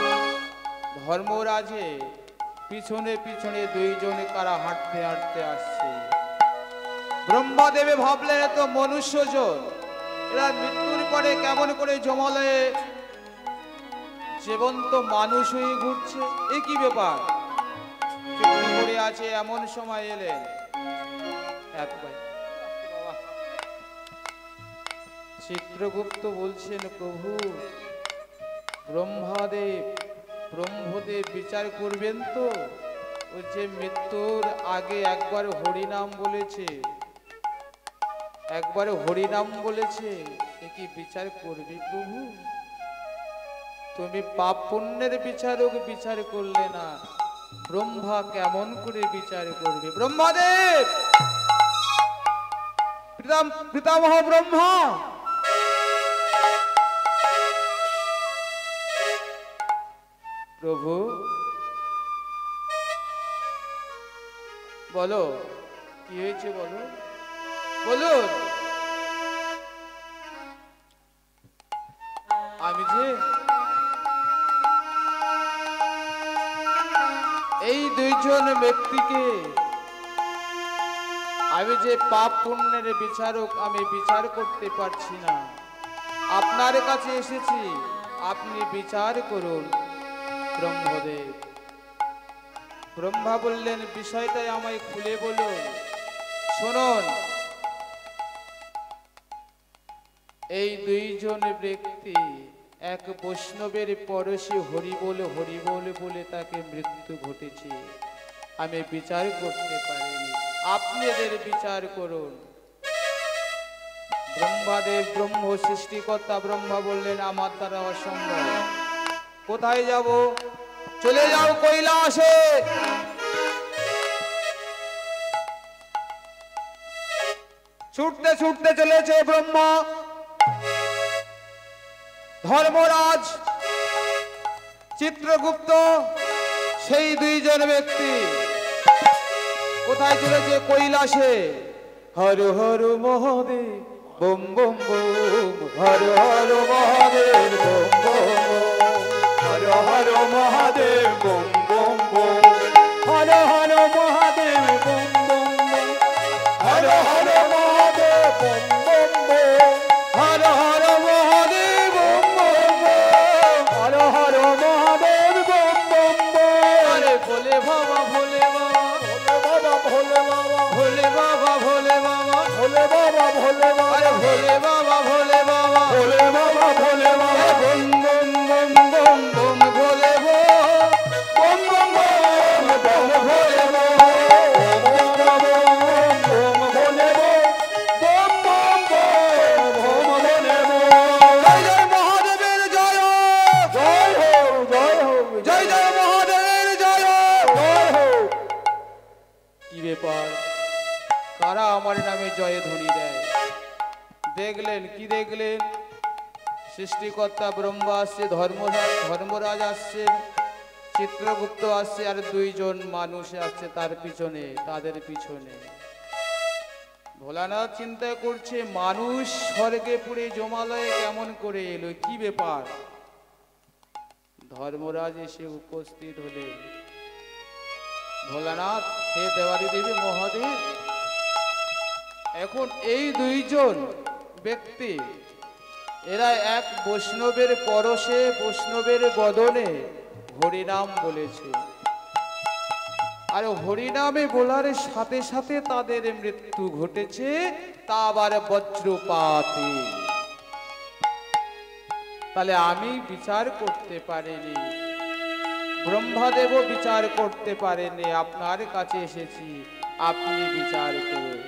ধর্মরাজে পিছনে পিছনে দুইজনে কারা হাঁটতে হাঁটতে আসছে। ব্রহ্মদেবে ভাবলেন এত মনুষ্যজন, এরা মৃত্যুর পরে কেমন করে জমালয়ে জীবন্ত মানুষ হয়ে ঘুরছে, এ কি ব্যাপার, চুপটি করে আছে। এমন সময় এলেন চিত্রগুপ্ত, বলছেন প্রভু ব্রহ্মদেব বিচার করবেন তো? ও যে মৃত্যুর আগে একবার হরিনাম বলেছে, একবার হরিনাম বলেছে, এ কি বিচার করবে প্রভু? তুমি পাপ পুণ্যের বিচারক, বিচার করলে না, ব্রহ্মা কেমন করে বিচার করবে? ব্রহ্মদেব, পিতামহ ব্রহ্মা, প্রভু বলো কি হয়েছে, বলো বলুন। আমি যে এই দুইজন ব্যক্তিকে, আমি যে পাপ পুণ্যের বিচারক, আমি বিচার করতে পারছি না, আপনার কাছে এসেছি, আপনি বিচার করুন ব্রহ্মদেব। ব্রহ্মা বললেন বিষয়টাই আমায় খুলে বলুন। শুনুন, এই দুইজন ব্যক্তি এক বৈষ্ণবের পরশে হরিবোল হরিবোল বলে তাকে মৃত্যু ঘটেছে, আমি বিচার করতে পারিনি, আপনি এদের বিচার করুন। ব্রহ্মাদেব, ব্রহ্ম সৃষ্টিকর্তা ব্রহ্মা বললেন আমার দ্বারা অসম্ভব। কোথায় যাব? চলে যাও কৈলাসে। ছুটতে ছুটতে চলেছে ব্রহ্মা। ধর্মরাজ, চিত্রগুপ্ত, সেই দুইজন ব্যক্তি কোথায় চলেছে? কৈলাসে। হর হর মহাদেব বম বম বম, হর হর মহাদেব বম বম বম, হর হর মহাদেব বম বম বম, হর হর মহাদেব বম বম বম, হর হর মহাদেব বম বম বম, হর হর মহাদেব বম বম বম, হর হর মহাদেব বম বম বম। আরে ভোলে বাবা, ভোলে বাবা, ভোলে বাবা, ভোলে বাবা, ভোলে বাবা, ভোলে বাবা, ভোলে বাবা, আরে ভোলে বাবা, ভোলে বাবা, ভোলে বাবা, ভোলে বাবা, বম বম বম বম বম, ভোলে বম বম বম বম, ভোলে বম। জয় জয় মহাদেবের জয়, জয় জয় মহাদেবের জয়। কি ব্যাপার, কারা আমার নামে জয় ধ্বনি দেয়? দেখলেন, কি দেখলেন? সৃষ্টিকর্তা ব্রহ্মা আসছে, ধর্মরাজ আসছেন, চিত্রগুপ্ত আসছে, আর দুইজন মানুষ আসছে তার পিছনে, তাদের পিছনে। ভোলানাথ চিন্তা করছে মানুষ স্বর্গে পুরে জমালয়ে কেমন করে এলো, কি ব্যাপার? ধর্মরাজ এসে উপস্থিত হলেন। ভোলানাথ, হে দেওয়ারি দেবী মহাদেব, এখন এই দুইজন ব্যক্তি, এরা এক বৈষ্ণবের পরশে, বৈষ্ণবের বদনে হরিনাম বলেছে, আর হরিনামে বলার সাথে সাথে তাদের মৃত্যু ঘটেছে, তা আবার বজ্রপাতে। তাহলে আমি বিচার করতে পারিনি, ব্রহ্মাদেবও বিচার করতে পারেনি, আপনার কাছে এসেছি, আপনি বিচার করুন,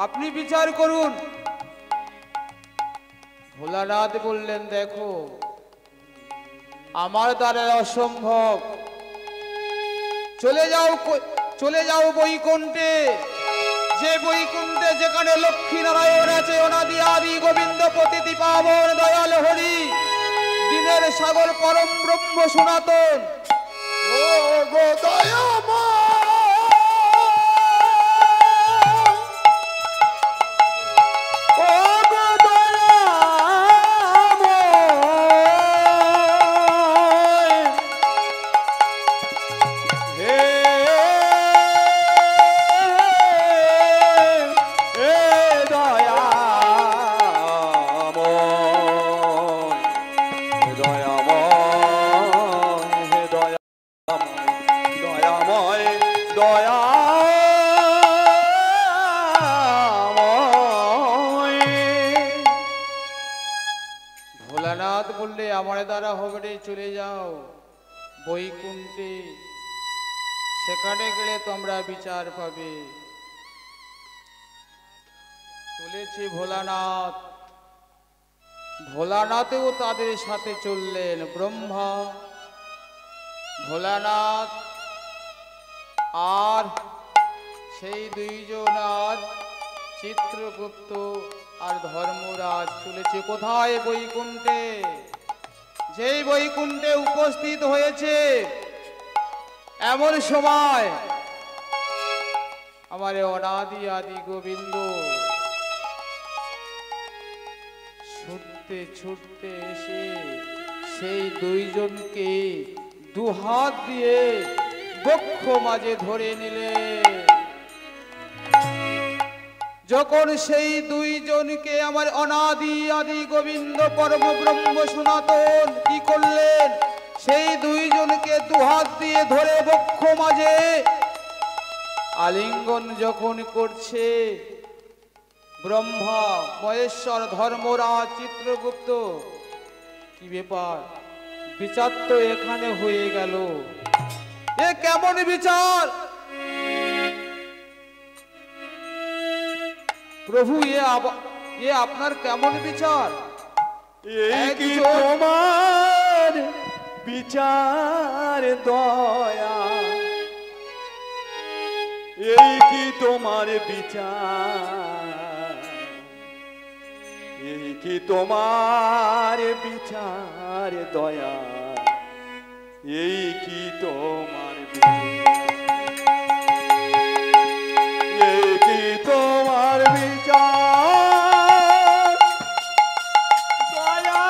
আপনি বিচার করুন। ভোলানাথ বললেন দেখো, আমার দ্বারা অসম্ভব, চলে যাও বৈকুণ্ঠে, যে বৈকুণ্ঠে যেখানে লক্ষ্মী নারায়ণ আছে অনাদি আদি গোবিন্দ পতিতি পাবন দয়াল হরি দিনের সাগর পরম ব্রহ্ম সনাতন ও গো দয়াময় ভোলানাথ বললে আমার দ্বারা হবে রে, চলে যাও বৈকুণ্ঠে, সেখানে গেলে তোমরা বিচার পাবে। চলেছে ভোলানাথ। ভোলানাথেও তাদের সাথে চললেন ব্রহ্মা, ভোলানাথ আর সেই দুইজন আর চিত্রগুপ্ত আর ধর্মরাজ চলেছে কোথায়? বৈকুণ্ঠে। যেই বৈকুণ্ঠে উপস্থিত হয়েছে এমন সময় আমার অনাদি আদি গোবিন্দ ছুটতে ছুটতে এসে সেই দুইজনকে দুহাত দিয়ে বক্ষ মাঝে ধরে নিলেন। যখন সেই দুইজনকে আমার অনাদি আদি গোবিন্দ পরম ব্রহ্ম সনাতন কি করলেন, সেই দুইজনকে দুহাত দিয়ে ধরে বক্ষ মাঝে আলিঙ্গন যখন করছে ব্রহ্মা মহেশ্বর ধর্মরাজ চিত্রগুপ্ত, কি ব্যাপার, বিচার তো এখানে হয়ে গেল, এ কেমন বিচার প্রভু, এ আপনার কেমন বিচার? এই কি তোমার বিচার দয়া, এই কি তোমার বিচার, এই কি তোমার বিচার দয়া, এই কি তোমার এই কি তোমার বিচার দয়া,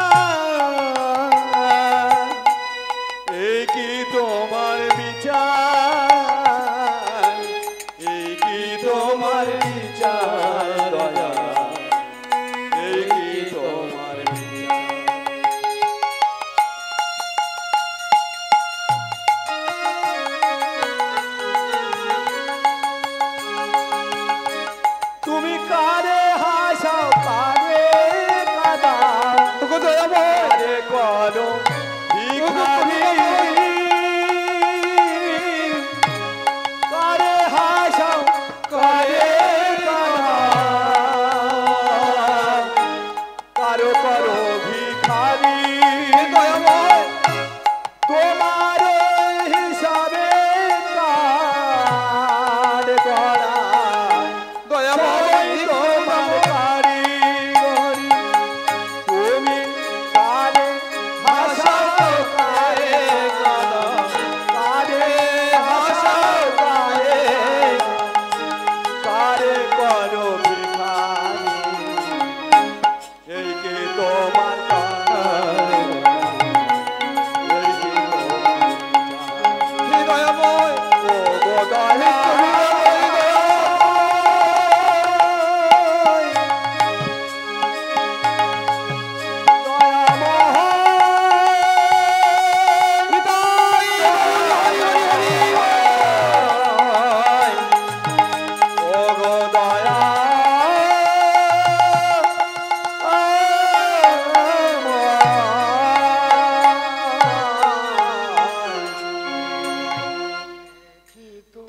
এই কি তোমার বিচার, এই কি তোমার বিচার দয়া, এই কি তোমার বিচার। তুমি কারে হাসাও কারে কাঁদাও, কারে করো ভিখারি, কারে হাসাও কারে কাঁদাও, কারো করো ভিখারি, তোমার হিসাবে কার গড়া তোমার কারিগরি, তুমি কারে হাসাও কারে কাঁদাও, কারে হাসাও কারে, কারে করো ভিখারি, এই কি তোমার এই কি তোমার দয়াময় ও গো দয়া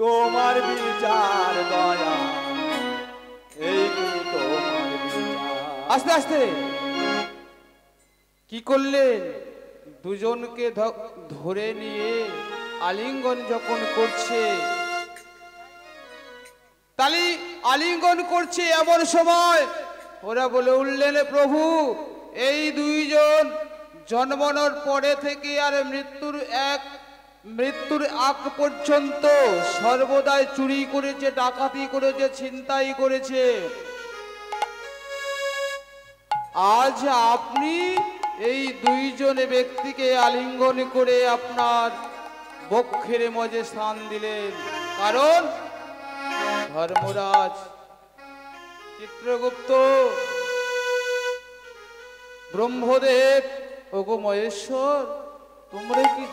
তোমার বিচার দয়া, এই কি তোমার বিচার। আস্তে আস্তে কি করলেন, দুজনকে ধরে নিয়ে আলিঙ্গন যখন করছে, তালি আলিঙ্গন করছে এমন সময় ওরা বলে উঠলেন, প্রভু এই দুইজন জন্মানোর পরে থেকে আর মৃত্যুর আগ পর্যন্ত সর্বদাই চুরি করেছে, ডাকাতি করেছে, ছিনতাই করেছে। আজ আপনি এই দুইজন ব্যক্তিকে আলিঙ্গন করে আপনার বক্ষের মধ্যে স্থান দিলেন, কারণ ধর্মরাজ চিত্রগুপ্ত, ব্রহ্মদেব, ওগো মহেশ্বর, তোমরা কি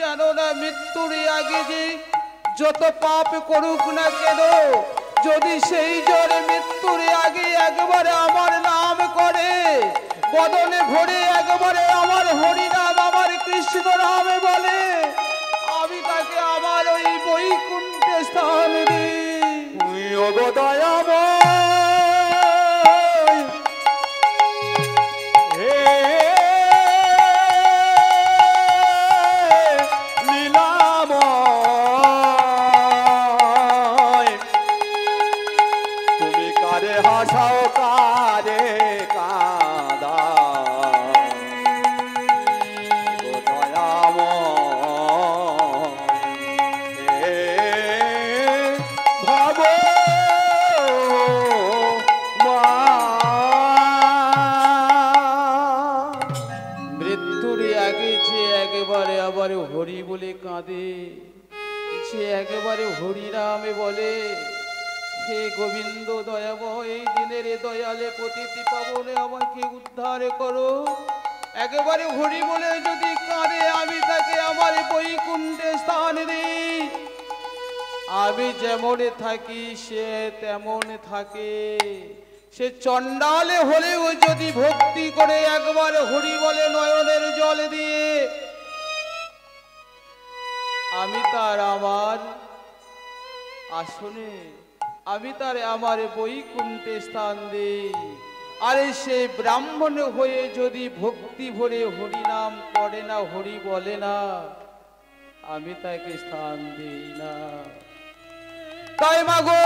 জানো না, মৃত্যুর আগে যে যত পাপ করুক না কেন, যদি সেই জনে মৃত্যুর আগে একবারে আমার নাম করে, বদনে ভরে একবারে আমার হরিনাম, আমার কৃষ্ণ নাম বলে, আমি তাকে আমার ওই বৈকুণ্ঠে স্থান দিই। ওগো দয়াময়, হাসাও কারে কাদা, ভাব মৃত্যুর আগে যে একেবারে আবার হরি বলে কাঁদে, সে একেবারে হরি নামে বলে, হে গোবিন্দ দয়াময়, এই দিনের দয়ালে পতিতি পাবনে আমাকে উদ্ধার করো। একেবারে হরি বলে যদি কাঁদে, আমি তাকে আমার বৈকুণ্ঠে স্থান দিই। আমি যেমন থাকি সে তেমন থাকে। সে চণ্ডালে হলেও যদি ভক্তি করে একবার হরি বলে নয়নের জল দিয়ে, আমি তার আমার আসনে, আমি তার আমার বৈকুণ্ঠে স্থান দেই। আরে সে ব্রাহ্মণ হয়ে যদি ভক্তি ভরে হরি নাম করে না, হরি বলে না, আমি তাকে স্থান দিই না। তাই মাগো,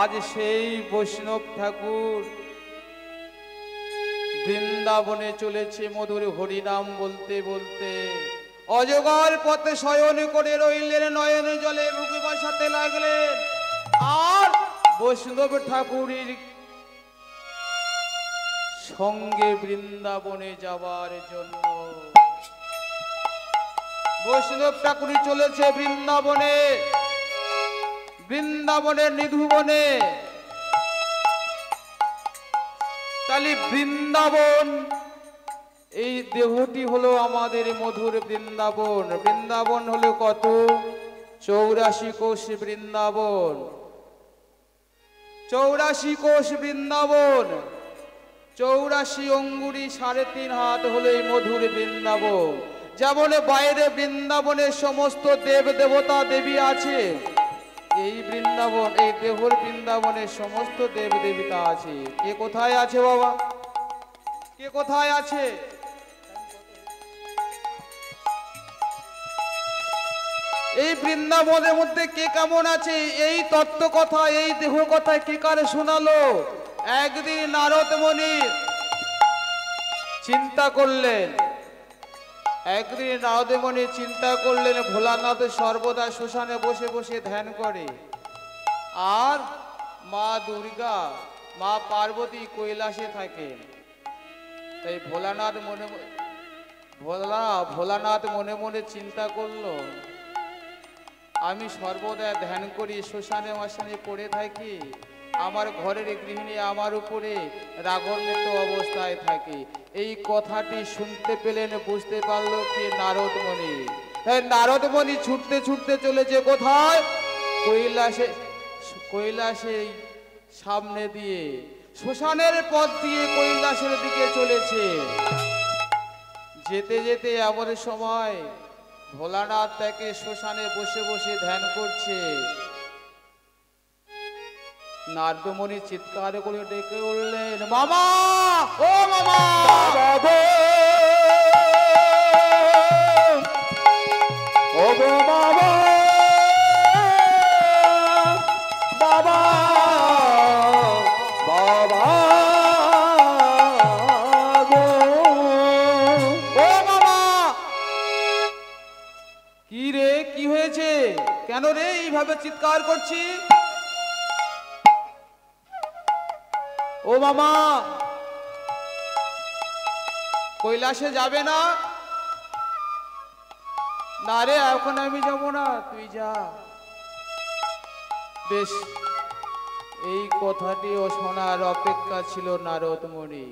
আজ সেই বৈষ্ণব ঠাকুর বৃন্দাবনে চলেছে মধুর হরি নাম বলতে বলতে, অজগর পথে শয়ন করে রইলেন, নয়ন জলে বুক বাসাতে লাগলেন। আর বৈষ্ণব ঠাকুরের সঙ্গে বৃন্দাবনে যাবার জন্য বৈষ্ণব ঠাকুর চলেছে বৃন্দাবনে, বৃন্দাবনের নিধুবনে। তাহলে বৃন্দাবন, এই দেহটি হলো আমাদের মধুর বৃন্দাবন। বৃন্দাবন হলো কত? 84 কোষ বৃন্দাবন, 84 কোষ বৃন্দাবন, 84 অঙ্গুরি 3.5 হাত হলো এই মধুর বৃন্দাবন। যেমন বাইরে বৃন্দাবনের সমস্ত দেব দেবতা দেবী আছে, এই বৃন্দাবন, এই দেহর বৃন্দাবনের সমস্ত দেব দেবতা আছে। কে কোথায় আছে বাবা? কে কোথায় আছে? এই বৃন্দাবনের মধ্যে কে কেমন আছে? এই তত্ত্ব কথা, এই দেহ কথা কে কারে শোনালো? একদিন নারদ মুনি চিন্তা করলেন, একদিন নারদ মুনি চিন্তা করলেন, ভোলানাথ সর্বদা শ্মশানে বসে বসে ধ্যান করে, আর মা দুর্গা, মা পার্বতী কৈলাসে থাকেন। তাই ভোলানাথ মনে মনে চিন্তা করলো, আমি সর্বদা ধ্যান করি, শ্মশানে মশানে পড়ে থাকি, আমার ঘরের গৃহিণী আমার উপরে রাগান্বিত অবস্থায় থাকে। এই কথাটি শুনতে পেলেন, বুঝতে পারলো কি নারদ মুনি। নারদ মুনি ছুটতে ছুটতে চলেছে কোথায়? কৈলাসে, কৈলাসের সামনে দিয়ে, শ্মশানের পথ দিয়ে কৈলাসের দিকে চলেছে। যেতে যেতে এমন সময় ভোলানাথ তাকে শ্মশানে বসে বসে ধ্যান করছে। নারদমণি চিৎকার করে ডেকে উঠলেন, মামা, ও মামা, ও গো মামা, বাবা গো। ও বাবা, কি রে, কি হয়েছে? কেন রে এইভাবে চিৎকার করছি? ও মামা, কৈলাসে যাবে না? না রে, এখন আমি যাব না, তুই যা। বেশ, এই কথাটিও শোনার অপেক্ষা ছিল নারদ মুনি।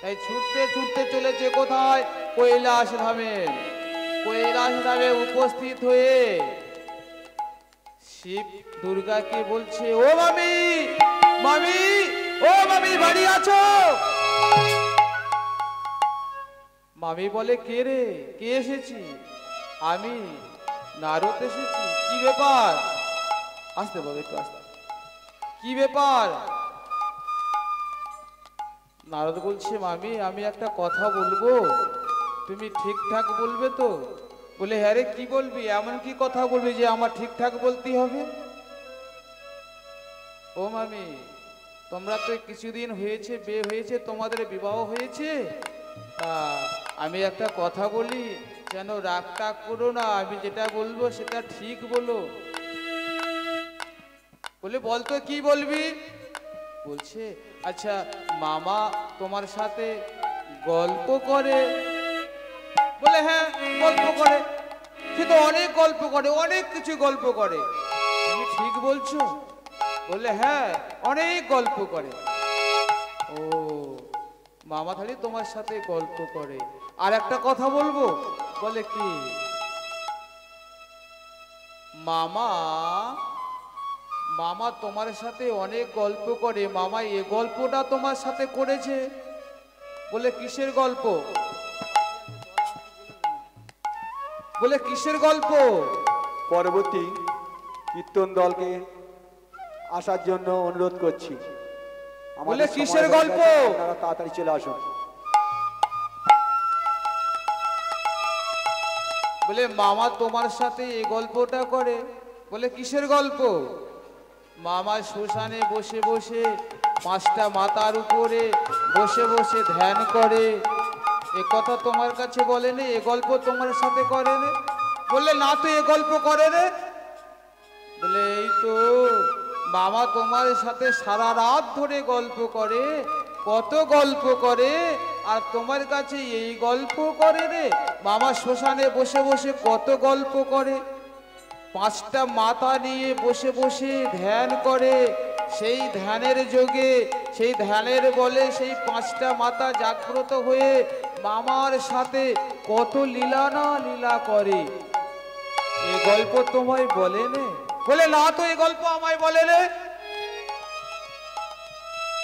তাই ছুটতে ছুটতে চলেছে কোথায়? কৈলাস ধামে। কৈলাস ধামে উপস্থিত হয়ে শিব দুর্গাকে বলছে, ও মামি, মামি, ও মামি, বাড়ি আছো? মামি বলে, কে রে, কে এসেছি? আমি নারদ এসেছি। কি ব্যাপার? আসতে বল, একটু আসতে। কি ব্যাপার? নারদ বলছে, মামি, আমি একটা কথা বলবো, তুমি ঠিকঠাক বলবে তো? বলে, হ্যাঁ রে, কি বলবি? এমন কি কথা বলবি যে আমার ঠিকঠাক বলতেই হবে? ও মামি, তোমরা তো কিছুদিন হয়েছে, বিয়ে হয়েছে, তোমাদের বিবাহ হয়েছে। আমি একটা কথা বলি, যেন রাগ টাগ করো না, আমি যেটা বলবো সেটা ঠিক বলো। বলে, বলতো, কি বলবি? বলছে, আচ্ছা মামা তোমার সাথে গল্প করে? বলে, হ্যাঁ গল্প করে, কিন্তু অনেক গল্প করে, অনেক কিছু গল্প করে। তুমি ঠিক বলছো? বলে, হ্যাঁ অনেক গল্প করে। ও, মামা খালি তোমার সাথে গল্প করে। আর একটা কথা বলবো? বলে, কি? মামা, মামা তোমার সাথে অনেক গল্প করে, মামা এ গল্পটা তোমার সাথে করেছে। বলে, কিসের গল্প? বলে, কিসের গল্প? পরবর্তী কীর্তন দলকে আসার জন্য অনুরোধ করছি। বলে, কিসের গল্প? আপনারা তাড়াতাড়ি চলে আসুন। বলে, মামা তোমার সাথে এই গল্পটা করে। বলে, কিসের গল্প? মামা শ্মশানে বসে বসে 5টা মাথার উপরে বসে বসে ধ্যান করে। এ কথা তোমার কাছে বলেনি? এ গল্প তোমার সাথে করে রে? বললে, না তো, এ গল্প করে রে। বলে, এই তো মামা তোমার সাথে সারা রাত ধরে গল্প করে, কত গল্প করে, আর তোমার কাছে এই গল্প করে রে? মামা শ্মশানে বসে বসে কত গল্প করে, 5টা মাথা নিয়ে বসে বসে ধ্যান করে। সেই ধ্যানের যোগে, সেই ধ্যানের বলে সেই 5টা মাথা জাগ্রত হয়ে মামার সাথে কত লীলা না লীলা করে। এ গল্প তোমায় বলে নে? বলে, না তো, এ গল্প আমায় বলে নে।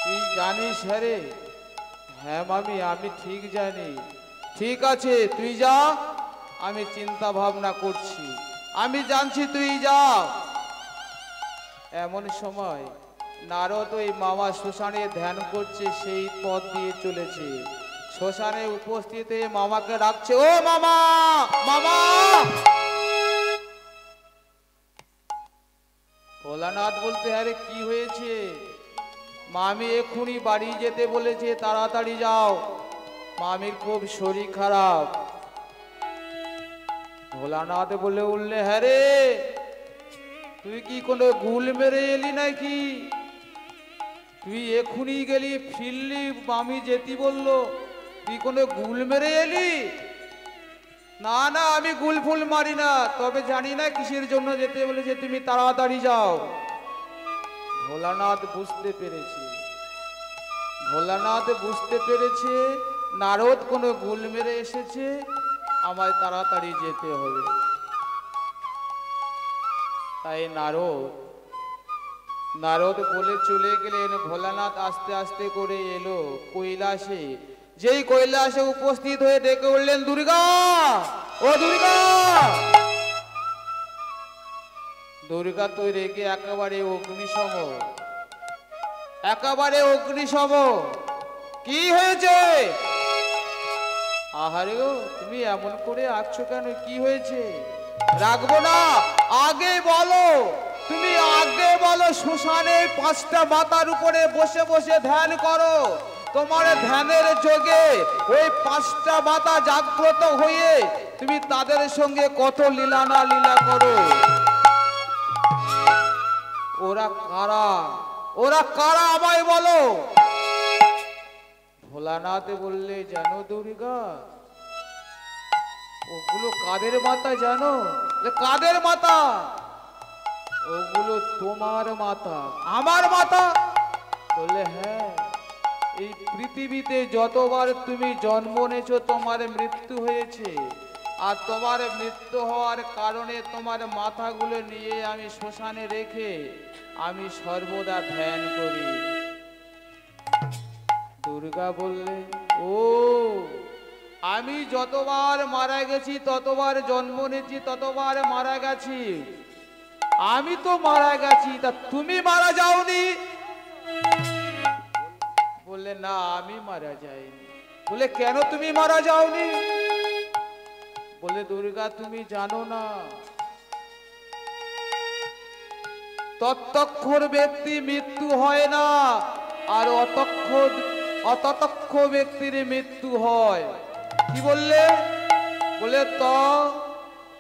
তুই জানিস? হ্যাঁ রে, হ্যাঁ মামি, আমি ঠিক জানি। ঠিক আছে, তুই যা, আমি চিন্তা ভাবনা করছি, আমি জানছি, তুই যা। এমন সময় নারদ ওই মামা শ্মশানে ধ্যান করছে সেই পথ দিয়ে চলেছে। শ্মশানে উপস্থিত হয়ে মামাকে ডাকছে, ও মামা, মামা। ভোলানাথ বলতে, আরে কি হয়েছে? মামি এক্ষুনি বাড়ি যেতে বলেছে, তাড়াতাড়ি যাও, মামির খুব শরীর খারাপ। ভোলানাথ বলে উঠলে, হ্যাঁ রে, তুই কি কোনো গুল মেরে এলি নাকি? তুই এক্ষুনি গেলি, ফিরলি, মামি যেতি বললো, তুই কোনো গুল মেরে এলি? না না, আমি গুল ফুল মারি না, তবে জানি না কিসের জন্য যেতে বলেছে, তুমি তাড়াতাড়ি যাও। ভোলানাথ বুঝতে পেরেছে, ভোলানাথ বুঝতে পেরেছে নারদ কোনো গুল মেরে এসেছে, আমায় তাড়াতাড়ি যেতে হবে। তাই নারদ বলে চলে গেলেন। ভোলানাথ আস্তে আস্তে করে এলো কৈলাসে। যেই কৈলাসে উপস্থিত হয়ে ডেকে উঠলেন, দুর্গা, ও দুর্গা। দুর্গা তো রেগে একেবারে অগ্নিসম, একেবারে অগ্নিসম। কি হয়েছে? আহারে গো, তুমি এমন করে আসছো কেন? কি হয়েছে? রাখবো না, আগে বলো। তুমি আগে বলো শ্মশানে 5টা মাথার উপরে বসে বসে ধ্যান করো, তোমার ধ্যানের যোগে ওই 5টা মাথা জাগ্রত হয়ে তুমি তাদের সঙ্গে কত লীলা না লীলা করো। ওরা কারা, ওরা কারা আমায় বলো। ভোলানাথ বললে জানো দুর্গা, ওগুলো কাদের মাথা জানো? কাদের মাথা? ওগুলো তোমার মাথা। আমার মাথা? বললে হ্যাঁ, এই পৃথিবীতে যতবার তুমি জন্ম নিয়েছো তোমার মৃত্যু হয়েছে, আর তোমার মৃত্যু হওয়ার কারণে তোমার মাথাগুলো নিয়ে আমি শ্মশানে রেখে আমি সর্বদা ধ্যান করি। দুর্গা বললে ও, আমি যতবার মারা গেছি, ততবার জন্ম নিয়েছি, ততবার মারা গেছি। আমি তো মারা গেছি, তা তুমি মারা যাওনি? বললে না, আমি মারা যাইনি। বলে কেন তুমি মারা যাওনি? বলে দুর্গা তুমি জানো না, তত্তক্ষর ব্যক্তি মৃত্যু হয় না, আর অততক্ষ ব্যক্তির মৃত্যু হয়। কি বললে? বলে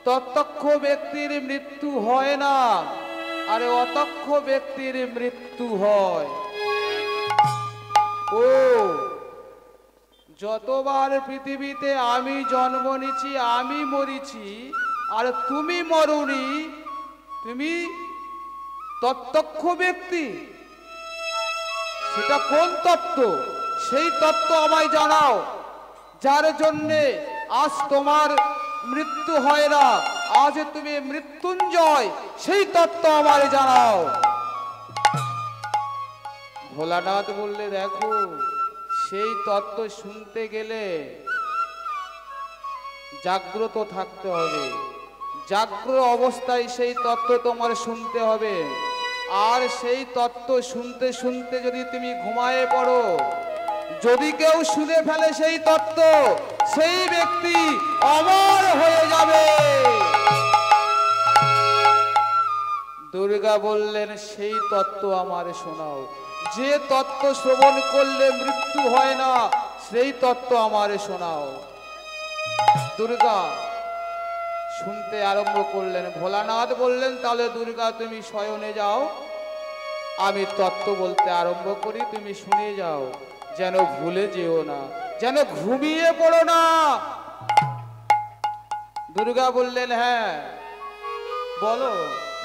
তত্তক্ষ ব্যক্তির মৃত্যু হয় না, আর অতক্ষ ব্যক্তির মৃত্যু হয়। ও, যতবার পৃথিবীতে আমি জন্ম নিয়েছি আমি মরিছি, আর তুমি মরনি, তুমি তত্তক্ষ ব্যক্তি। সেটা কোন তত্ত্ব? সেই তত্ত্ব আমায় জানাও, যার জন্যে আজ তোমার মৃত্যু হয় না, আজ তুমি মৃত্যুঞ্জয়, সেই তত্ত্ব আমায় জানাও। ভোলানাথ বললে দেখো, সেই তত্ত্ব শুনতে গেলে জাগ্রত থাকতে হবে, জাগ্রত অবস্থায় সেই তত্ত্ব তোমার শুনতে হবে। আর সেই তত্ত্ব শুনতে শুনতে যদি তুমি ঘুমায়ে পড়ো, যদি কেউ শুনে ফেলে সেই তত্ত্ব, সেই ব্যক্তি অমর হয়ে যাবে। দুর্গা বললেন সেই তত্ত্ব আমার শোনাও, যে তত্ত্ব শ্রবণ করলে মৃত্যু হয় না, সেই তত্ত্ব আমার শোনাও। দুর্গা শুনতে আরম্ভ করলেন। ভোলানাথ বললেন তাহলে দুর্গা তুমি শয়নে যাও, আমি তত্ত্ব বলতে আরম্ভ করি, তুমি শুনে যাও, যেন ভুলে যেও না, যেন ঘুমিয়ে পড়ো না। দুর্গা বললেন হ্যাঁ বলো,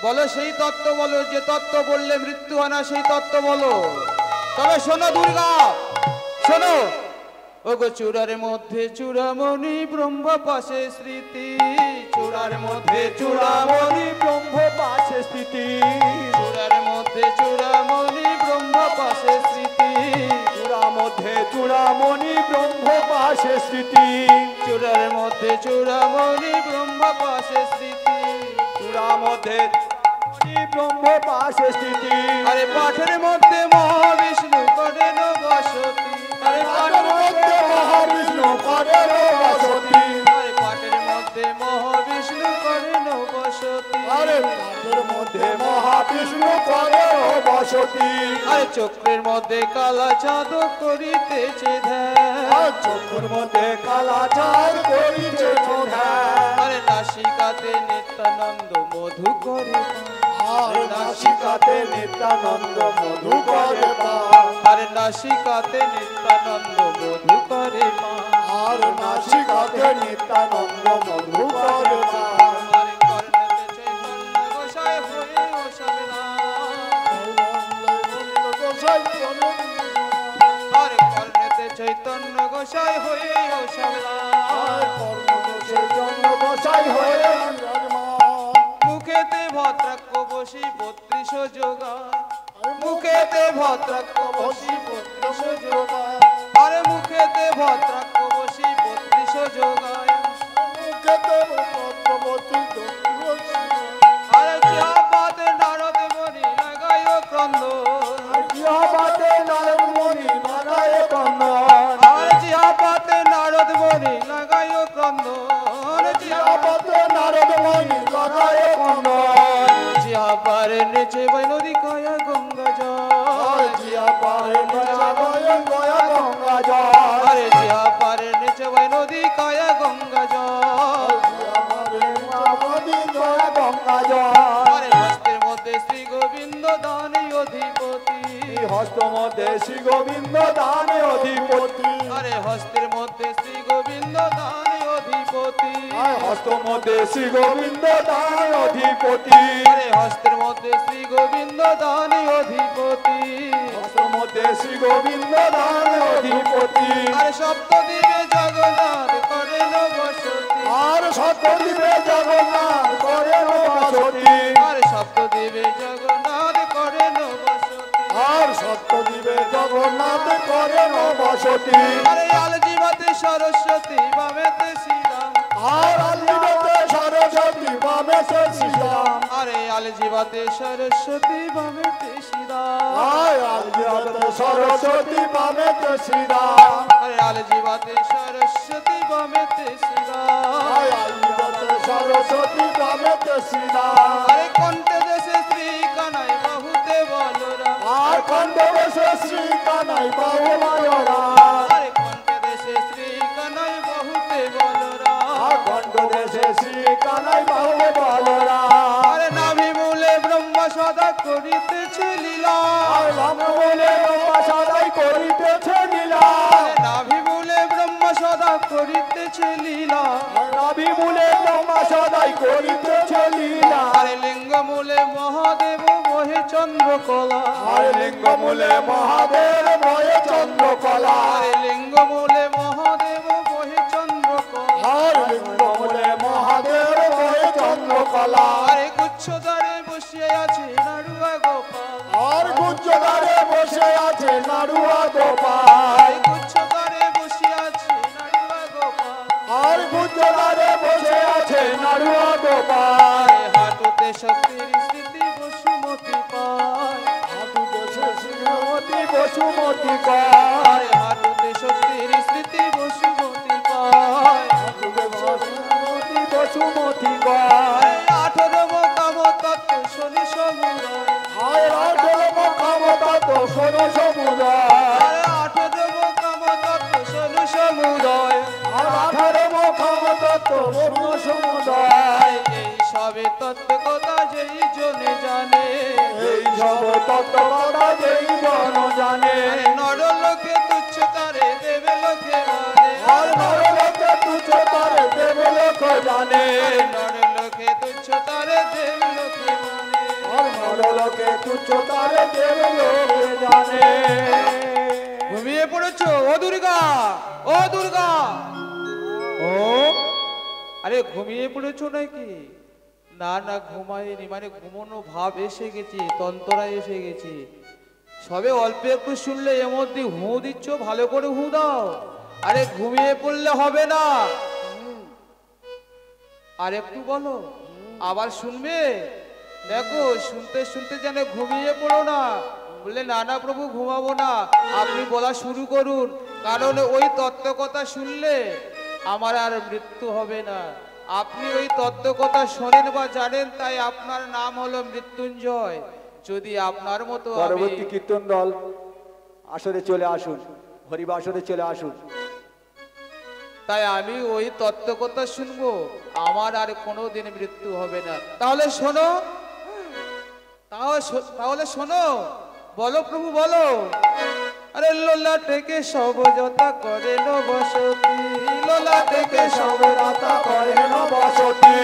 বলো সেই তত্ত্ব বলো, যে তত্ত্ব বললে মৃত্যু হয় না সেই তত্ত্ব বলো। তবে শোনো দুর্গা, শোনো। ওগো চূড়ার মধ্যে চূড়ামণি ব্রহ্ম পাশে স্মৃতি, চূড়ার মধ্যে চূড়ামণি ব্রহ্ম পাশে স্মৃতি, চূড়ার মধ্যে চূড়ামণি ব্রহ্ম পাশে স্মৃতি, চূড়ার মধ্যে চূড়ামণি ব্রহ্ম পাশে স্মৃতি, চূড়ার মধ্যে চূড়ামণি ব্রহ্ম পাশে স্মৃতি, চূড়ার মধ্যে ব্রহ্ম পাশে স্থিতি। আরে পাঠের মধ্যে মহাবিষ্ণু করেন বসতি, আরে পাঠের মধ্যে মহাবিষ্ণু করেন বসতি, আরে পাঠের মধ্যে মহাবিষ্ণু করেন বসতি, আরে পাঠের মধ্যে মহাবিষ্ণু করেন বসতি, আরে চক্রের মধ্যে কালা চাঁদ করিতেছে ধ্যান, চক্রের মধ্যে কালা চাঁদ করিতেছে ধ্যান, আরে নাসিকাতে নিত্যানন্দ মধু করে, আর নাসিকাতে নিত্যানন্দ মধু করে পান, আর নাসিকাতে নিত্যানন্দ মধু করে পান, আর নাসিকাতে নিত্যানন্দ মধু করে পান, আর কর্ণেতে চৈতন্য গোসাই হয়ে আর কর্ণেতে চৈতন্য গোসাই হয়ে চৈতন্য গোসাই হয়ে মুখেতে ভদ্রাক্ষ বসি 32 যোগায়, মুখেতে ভদ্রাক্ষ বসি 32 যোগায়, আরে মুখেতে ভদ্রাক্ষ বসি 32 যোগায়, মুখেতে ভদ্রাক্ষ বসি 32 যোগায়, আরে জিহ্বাতে নারদ মণি লাগায় ক্রন্দন, জিহ্বাতে নারদ মণি লাগায় ক্রন্দন, আরে জিহ্বাতে নারদ মণি লাগায় ক্রন্দন, জিহ্বাতে নারদ মণি লাগায় ক্রন্দন, জিহ্বার নিচে বই নদী কয়া গঙ্গা জল জিয়া পারে নিচে বয়ে গয়া গঙ্গা জল আরে জিয়া পারে নিচে বই নদী কয়া গঙ্গা জল জিয়া পারে নদী গয়া গঙ্গা জল আরে হস্তের মধ্যে শ্রী গোবিন্দ দানি অধিপতি হস্ত মধ্যে শ্রী গোবিন্দ দানে অধিপতি আরে হস্তের মধ্যে শ্রী গোবিন্দ দানি অধিপতি হস্ত মধ্যে শ্রী গোবিন্দ দানে অধিপতি আরে হস্তের মধ্যে শ্রী গোবিন্দ দানি অধিপতি হস্ত মধ্যে শ্রী গোবিন্দ দানে অধিপতি আরে সপ্তদ্বীপে জগন্নাথ করেন বসতি আর সপ্তদ্বীপে জগন্নাথ করেন বসতি আরে সপ্তদ্বীপে জগন্নাথ করেন বসতি আর সপ্তদ্বীপে জগন্নাথ করেন বসতি আরে আলজিবাতে সরস্বতী বামেতে শ্রীরাম আর আলিবাতে সরস্বতী বামে শ্রীরাম আরে আলজিবাতে সরস্বতী বামেতে শ্রীরাম আর আলিবাতে সরস্বতী বামে শ্রীরাম আরে আলজিবাতে সরস্বতী বামেতে শ্রীরাম আর আলিবাতে সরস্বতী বামে শ্রীরাম আরে কণ্ঠে দেশে শ্রী কানাই বাহুতে বলরাম আর খণ্ডবেশে শ্রী কানাই বাহু মায়রা আরে কণ্ঠে দেশে শ্রী কানাই বাহুতে বলরাম আর খণ্ডদেশে শ্রী কানাই বাহু বলরা আরে নাভি মূলে ব্রহ্ম সদা করিতেছে লীলা আর রাম বলে বাবা সদাই করিতেছে লীলা আরে নাভি মূলে ব্রহ্ম সদা করিতেছে লীলা আর নাভি মূলে বাবা সদাই করিতেছে লীলা আরে লিঙ্গ মূলে মহাদেব বহে চন্দ্রকলা আর লিঙ্গ মূলে মহাদেব ভয়ে চন্দ্রকলা আরে লিঙ্গ মূলে মহাদেব বহে চন্দ্রকলা আর লিঙ্গ মূলে মহাদেব ভয়ে চন্দ্রকলা আরে গুচ্ছদারে বসিয়া আছে নাড়ুয়া গোপাল আর গুজ্জদারে বসে আছে নাড়ুয়া গোপাল আরে গুচ্ছদারে বসিয়া আছে নাড়ুয়া গোপাল আর গুজ্জদারে বসে আছে নাড়ুয়া গোপাল আরে হাঁটুতে শক্তির স্মৃতি বসুমতি পায় হাতু বসে শ্রীমতী বসুমতী কয় আরে হাঁটুতে শক্তির স্মৃতি বসুমতি পায় হাতু বসে শ্রীমতী বসুমতী কয় আরে 18 মোকাম তত্ত্ব শনি সমুদয় হায় রাজম ক্ষমতা তো শোনো সমুদয় আরে 18 মোকাম তত্ত্ব শনি সমুদয় আর 18 ক্ষমতা তো শোনো সমুদয় আরে এই সবে তত্ত্ব কথা যেই জনে জানে এই সব তত্ত্বকথা যেই জন জানে আরে নরলোকে তুচ্ছ তারে দেবে লোকে মানে আর নরলোকে তুচ্ছ তারে দেব লোক জানে আরে নরলোকে তুচ্ছ তারে দেবে লোকে মানে আর নরলোকে তুচ্ছ তারে দেব লোক জানে ঘুমিয়ে পড়েছো ও দুর্গা ও দুর্গা ও আরে ঘুমিয়ে পড়েছো নাকি না না ঘুমাইনি মানে ঘুমানো ভাব এসে গেছি তন্তরা এসে গেছি সবে অল্প একটু শুনলে এর মধ্যে হু দিচ্ছ ভালো করে হু দাও আরে ঘুমিয়ে পড়লে হবে না আর একটু বলো আবার শুনবে দেখো শুনতে শুনতে যেন ঘুমিয়ে পড়ো না বললে না না প্রভু ঘুমাবো না আপনি বলা শুরু করুন কারণ ওই তত্ত্ব কথা শুনলে আমার আর মৃত্যু হবে না আপনি ওই তত্ত্ব কথা শোনেন বা জানেন তাই আপনার নাম হলো মৃত্যুঞ্জয় যদি আপনার মতো পরবর্তী কীর্তন দল আসরে চলে আসুন হরিবাসরে চলে আসুন তাই আমি ওই তত্ত্ব কথা শুনবো আমার আর কোনোদিন মৃত্যু হবে না তাহলে শোনো তাহলে শোনো বলো প্রভু বলো আরে লোলা থেকে সব যথা করে বসতি লোলা থেকে সব রাতা করেন বসতি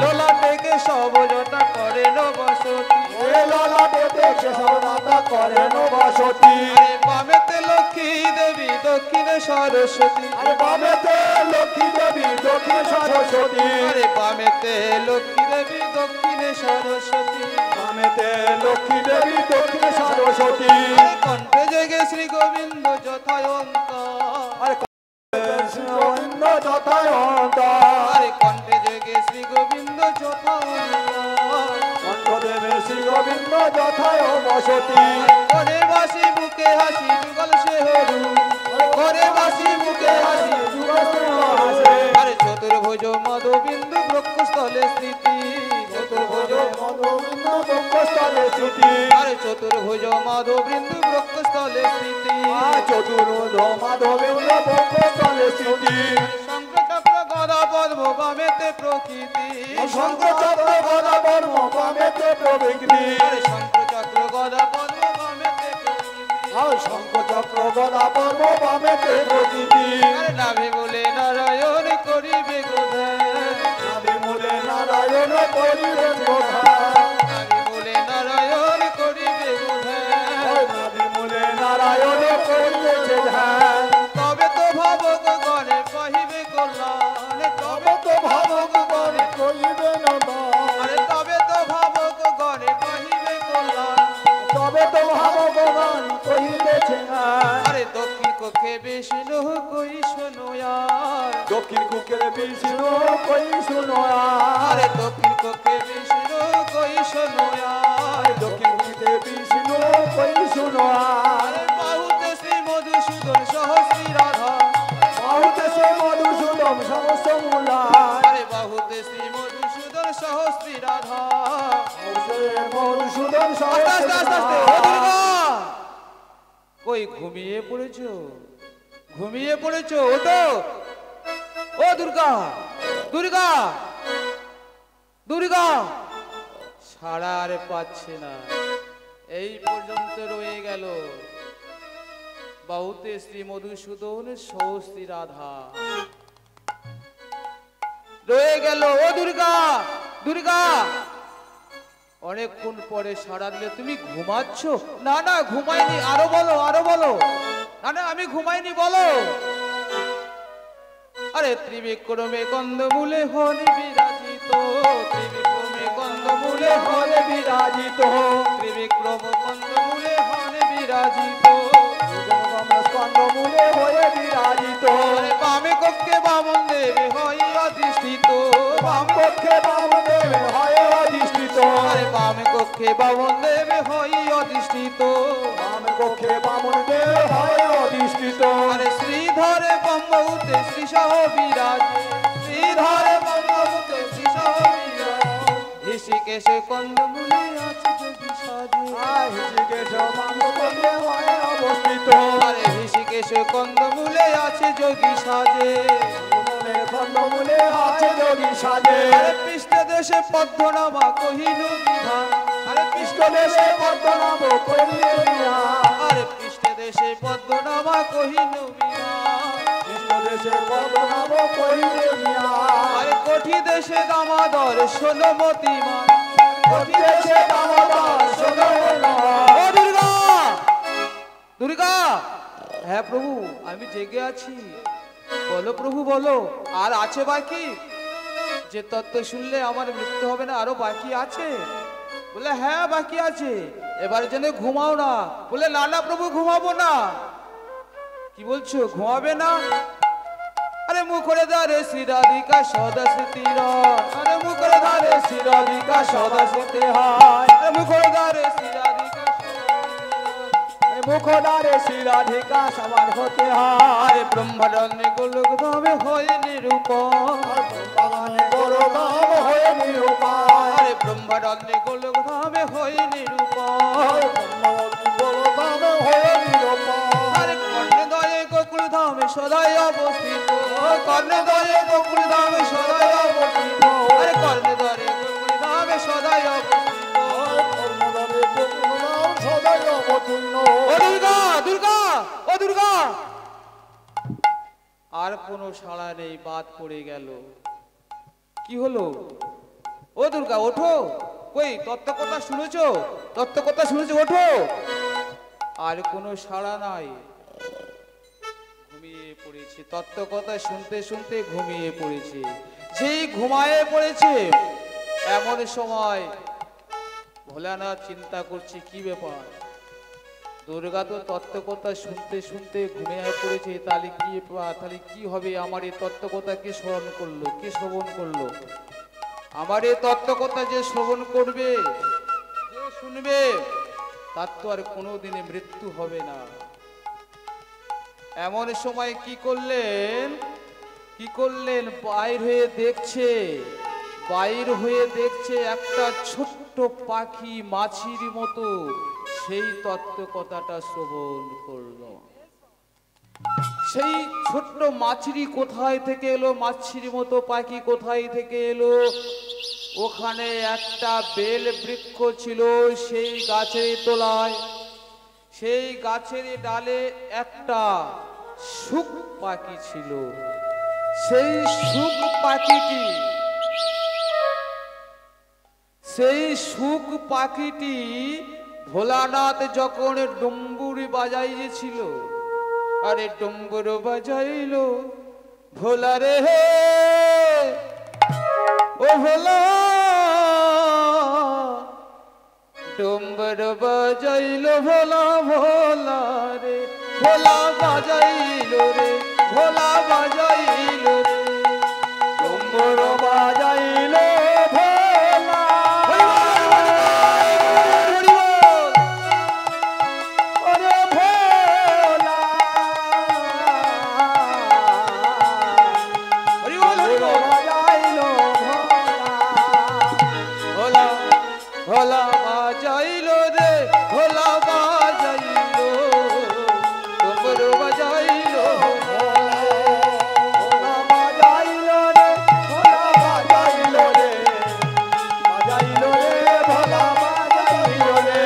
লোলা থেকে সব যথা করে বসতি এ ললাটে দেখে সব রাতা করেন বসতি আরে বামেতে লক্ষ্মী দেবী দক্ষিণে সরস্বতী আরে বামেতে লক্ষ্মী দেবী দক্ষিণ সরস্বতী আরে বামেতে লক্ষ্মী দেবী দক্ষিণে সরস্বতী বামেতে লক্ষ্মী দেবী দক্ষিণ সরস্বতী আরে কণ্ঠে জেগে শ্রী গোবিন্দ যথায়ঙ্কার আরে শ্রী গোবিন্দ যথায় অন্তর আরে কণ্ঠে জেগে শ্রী গোবিন্দ যথায়ঙ্কার কণ্ঠদেবে শ্রী গোবিন্দ যথায় বসতি করে বাসি বুকে হাসি যুগল সে হরু করে বাসি বুকে হাসি আরে চতুর্ভুজ মধুবিন্দু বক্ষস্থলে স্থিতি চতুর্ভুজ মধুবিন্দ বক্ষস্থলে স্মৃতি আরে চতুর্ভুজ মাধব বিন্দু বক্ষস্থলে স্থিতি চতুর্ভুজ মাধবেন্দ্র বক্ষস্থলে স্মৃতি শঙ্খচক্র গদা পদ্ম বামেতে প্রকৃতি শঙ্খচক্র গদা পদ্ম বামেতে প্রকৃতি আরে শঙ্খচক্র গদা পদ্ম বামেতে প্রকৃতি শঙ্খচক্র গদা পদ্ম বামেতে প্রকৃতি আরে নাভি বলে নারায়ণ করিবে গোধান নাভি মূলে নারায়ণ করিবে গোধান নাভি বলে নারায়ণ করিবে গোধান নাভি মূলে নারায়ণ করিবে ধ্যান তবে তো ভাবক গণে কহিবে কল্যাণ তবে তো ভাবক গণে করিবে নন্দন আরে তবে তো ভাবক গণে কহিবে কল্যাণ তবে তো ভাবক গণে করিবেছে আরে দক্ষিণ কক্ষে বিষ্ণু কই শোনো আর দক্ষিণ কুকের বিষ্ণু কই শুনো আরে দক্ষিণ কক্ষে বিষ্ণু কই শোনো আর দক্ষিণ কুকে বিষ্ণু কই শুনো আরে বাহুতে শ্রী মধুসূদন সহস্রী রাধা বাহুতে সে মধুসূদন সহস্র মূলা আরে বাহুতে শ্রী মধুসূদন সহস্রী রাধা মধুসূদন আস্তে আস্তে আস্তে আস্তে ও সহস্র দুর্গা কই ঘুমিয়ে পড়েছো ঘুমিয়ে পড়েছো ও তো ও দুর্গা দুর্গা দুর্গা সাড়া আর পাচ্ছে না এই পর্যন্ত রয়ে গেল বাহুতে শ্রী মধুসূদন সহস্রী রাধা রয়ে গেল ও দুর্গা দুর্গা অনেকক্ষণ পরে সাড়া দিলে তুমি ঘুমাচ্ছ না না ঘুমাইনি আরো বলো না না আমি ঘুমাইনি বলো আরে ত্রিবিক্রমে কন্দমূলে হন বিরাজিত ত্রিবিক্রমে কন্দমূলে হন বিরাজিত ত্রিবিক্রম কন্দমূলে হন বিরাজিত স্কন্দমূলে হয়ে বিরাজিত আরে বামে কক্ষে বামন দেবে হয় অধিষ্ঠিত বাম পক্ষে বাম দেবে হয় অধিষ্ঠিত আরে বামে কক্ষে বামন দেবে হয় অধিষ্ঠিত বাম কক্ষে বামন দেবে হয় অধিষ্ঠিত আরে শ্রীধরে ব্রহ্মভূতে শ্রীসহ বিরাজ শ্রীধরে ব্রহ্মভূতে শ্রীসহ বিরাজ ঋষিকেশে কন্দমূলে আছে যোগী সাজে ঋষিকেশ বাম কক্ষে হয় অবস্থিত আরে ঋষিকেশে কন্দমূলে আছে যোগী সাজে খণ্ডমূলে আছে যোগী সাজে আরে পৃষ্ঠে দেশে পদ্মনামা কহিল বিধান আরে কৃষ্ণ দেশে পদ্মনাভ করিয়ে দিয়া আরে পৃষ্ঠে দেশে পদ্মনামা কহিল বিধান কৃষ্ণ দেশে পদ্মনাভ করিয়ে দিয়া আরে কোঠি দেশে দামাদর সোনমতিমান কোটি দেশে দামোদর সোনার ও দুর্গা দুর্গা হ্যাঁ প্রভু আমি জেগে আছি বলো প্রভু বলো আর আছে বাকি যে তত্ত্ব শুনলে আমার মৃত্যু হবে না আরো বাকি আছে বলে হ্যাঁ বাকি আছে এবার যেন ঘুমাও না বলে না না প্রভু ঘুমাবো না কি বলছো ঘুমাবে না আরে মুখরে দ্বারে শ্রী রাধিকা সদা স্মৃতির আরে মুখরে দ্বারে শ্রী রাধিকা সদা স্মৃতি হয় আরে মুখরে দ্বারে শ্রী রাধিকা মুখদারে শ্রী রাধিকা সমান হতে হয় আরে ব্রহ্মারণ্যে গোলক ধামে হয় নিরূপণ বাগানে গরদাম হয়ে নিরূপায় আরে ব্রহ্মারণ্যে গোলক ধামে হয় নিরূপণ গরদাম হয়ে নিরূপায় আরে কর্ণদয়ে গোকুল ধামে সদাই অবস্থিত কর্ণদয়ে গোকুল ধামে সদাই অবস্থিত আরে কর্ণদয়ে গোকুল ধামে সদাই অবস্থিত সদাই অবতীর্ণ ও দুর্গা দুর্গা ও দুর্গা আর কোনো সাড়া নেই বাদ পড়ে গেল কি হলো ও দুর্গা ওঠো কই তত্ত্ব কথা শুনেছো তত্ত্ব কথা শুনেছো ওঠো আর কোনো সাড়া নাই ঘুমিয়ে পড়েছে তত্ত্ব কথা শুনতে শুনতে ঘুমিয়ে পড়েছে যেই ঘুমায়ে পড়েছে এমন সময় ভোলানাথ চিন্তা করছে কি ব্যাপার দুর্গা তো তত্ত্ব কথা শুনতে শুনতে ঘুমিয়ে পড়েছে তাহলে কি হবে আমার এই তত্ত্ব কথা কে স্মরণ করলো কে শ্রবণ করলো আমার এই তত্ত্ব কথা যে শ্রবণ করবে যে শুনবে তার তো আর কোনোদিনে মৃত্যু হবে না এমন সময় কি করলেন বাইর হয়ে দেখছে একটা ছোট্ট পাখি মাছির মতো সেই তত্ত্ব কথাটা শ্রবণ করল। সেই ছোট্ট মাছরি কোথায় থেকে এলো, মাছির মতো পাখি কোথায় থেকে এলো? ওখানে একটা বেল বৃক্ষ ছিল, সেই গাছের তলায়, সেই গাছের ডালে একটা শুক পাখি ছিল। সেই শুক পাখিটি ভোলানাথ যখন ডুম্বুরি বাজাইছিল, আরে ডুম্বুর বাজাইলো ভোলা রে, ও ভোলা ডুম্বুর বাজাইলো ভোলা, ভোলা রে ভোলা বাজাইলো রে, ভোলা বাজাইলো রে, ডুম্বুর বাজাইলো ভোলা, ওরে ভোলা, ডুম্বুর বাজাইলো ভোলা, ভোলা ভোলা বাজাইলো রে, ভোলা বাজাইলো ডুম্বুর বাজাইলো, ভোলা বাজাইলো রে, ভোলা বাজাইলো রে, বাজাইলো রে, ভোলা বাজাইলো রে,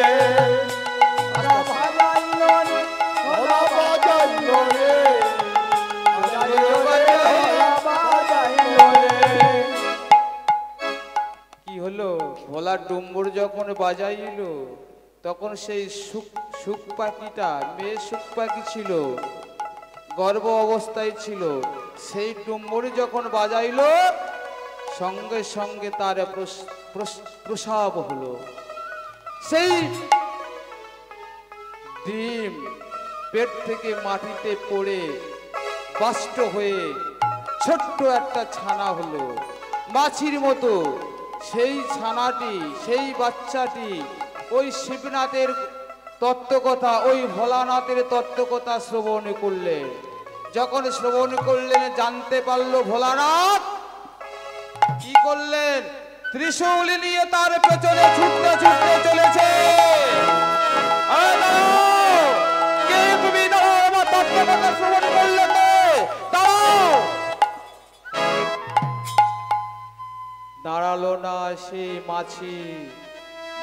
ভোলা বাজাইলো রে, ভোলা বাজাইলো রে, বাজাইলো রে, ভোলা বাজাইলো রে। কি হলো? ভোলা ডুম্বুর যখন বাজাইলো তখন সেই শুক পাখিটা, মেয়ে শুক পাখি ছিল, গর্ভ অবস্থায় ছিল, সেই ডুম্বুর যখন বাজাইলো সঙ্গে সঙ্গে তার প্রসাব হলো। সেই ডিম পেট থেকে মাটিতে পড়ে বাষ্ট হয়ে ছোট্ট একটা ছানা হলো মাছির মতো। সেই ছানাটি, সেই বাচ্চাটি ওই শিবনাথের তত্ত্বকথা, ওই ভোলানাথের তত্ত্বকথা শ্রবণ করলেন। যখন শ্রবণ করলেন জানতে পারলো ভোলানাথ কি করলেন, ত্রিশূল নিয়ে তার পেছনে ছুটতে ছুটতে চলেছে। কে তুমি? দাঁড়াও, আমার তত্ত্বকথা শ্রবণ করলে কে? দাঁড়াও। দাঁড়ালো না সেই মাছি।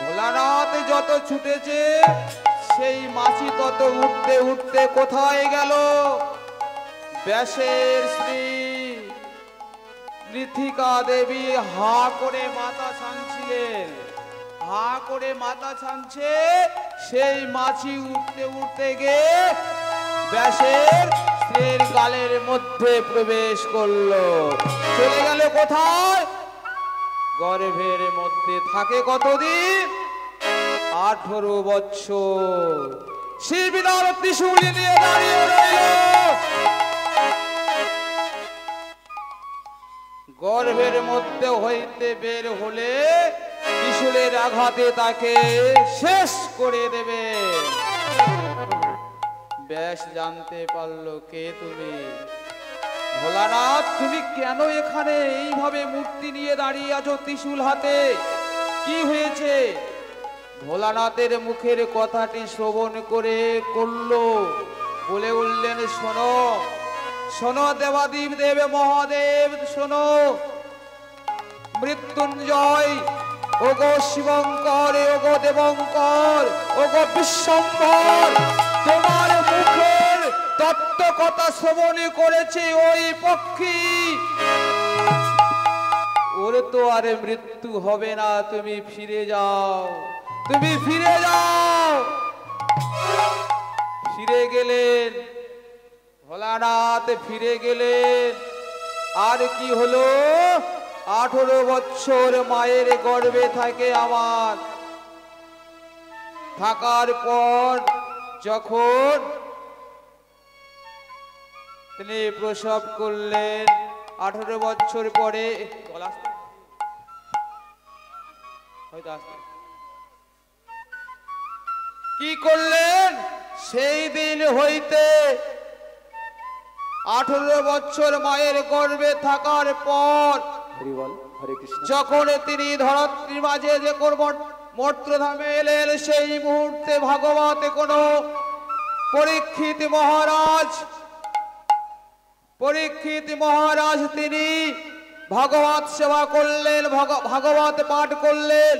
ভোলানাথ যত ছুটেছে সেই মাছি তত উঠতে উঠতে কোথায় গেল? ব্যাসের স্ত্রী লৃথিকা দেবী হা করে মাথা ছানছিলেন, হা করে মাথা ছানছে। সেই মাছি উঠতে উঠতে গিয়ে ব্যাসের স্ত্রীর গালের মধ্যে প্রবেশ করলো। চলে গেল কোথায়? গর্ভের মধ্যে থাকে কতদিন? 18 বছর। শিবনাথ ত্রিশূল নিয়ে দাঁড়িয়ে রইল। গর্ভের মধ্যে হইতে বের হলে ত্রিশূলের আঘাতে তাকে শেষ করে দেবে। ব্যাস জানতে পারলো কে তুমি? ভোলানাথ, তুমি কেন এখানে এইভাবে মূর্তি নিয়ে দাঁড়িয়ে আছো ত্রিশূল হাতে? কি হয়েছে? ভোলানাথের মুখের কথাটি শ্রবণ করে করলো, বলে উঠলেন, শোনো শোনো দেবাদিব দেব মহাদেব, শোনো মৃত্যুঞ্জয়, ওগো শিবঙ্কর, ওগো দেবঙ্কর, ওগো বিশ্বম্ভর, তোমার মুখের তত্ত্ব কথা শ্রবণ করেছে ওই পক্ষী, ওর তো আর মৃত্যু হবে না। তুমি ফিরে যাও, তুমি ফিরে যাও। ফিরে গেলেন ভোলানাথ, ফিরে গেলেন। আর কি হলো? 18 বছর মায়ের গর্ভে থাকে আমার। থাকার পর যখন তিনি প্রসব করলেন, 18 বছর পরে কি করলেন? সেই দিন হইতে 18 বছর মায়ের গর্ভে থাকার পর যখন তিনি ধরাত্রীর মাঝে যে মর্ত্যধামে এলেন সেই মুহূর্তে ভাগবতে কোন পরীক্ষিত মহারাজ তিনি ভাগবত সেবা করলেন, ভাগবত পাঠ করলেন।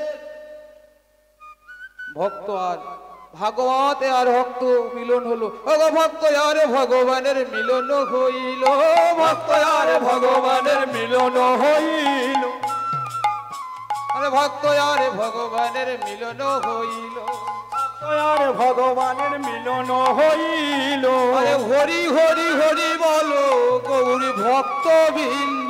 ভক্ত আর ভাগবতে আর ভক্ত মিলন হলো, ভক্ত আর ভগবানের মিলন হইল, ভক্ত আর ভগবানের মিলন হইল, আরে ভক্ত আর ভগবানের মিলন হইল, আর ভগবানের মিলন হইল। আরে হরি হরি হরি বলো গৌরী ভক্ত বৃন্দ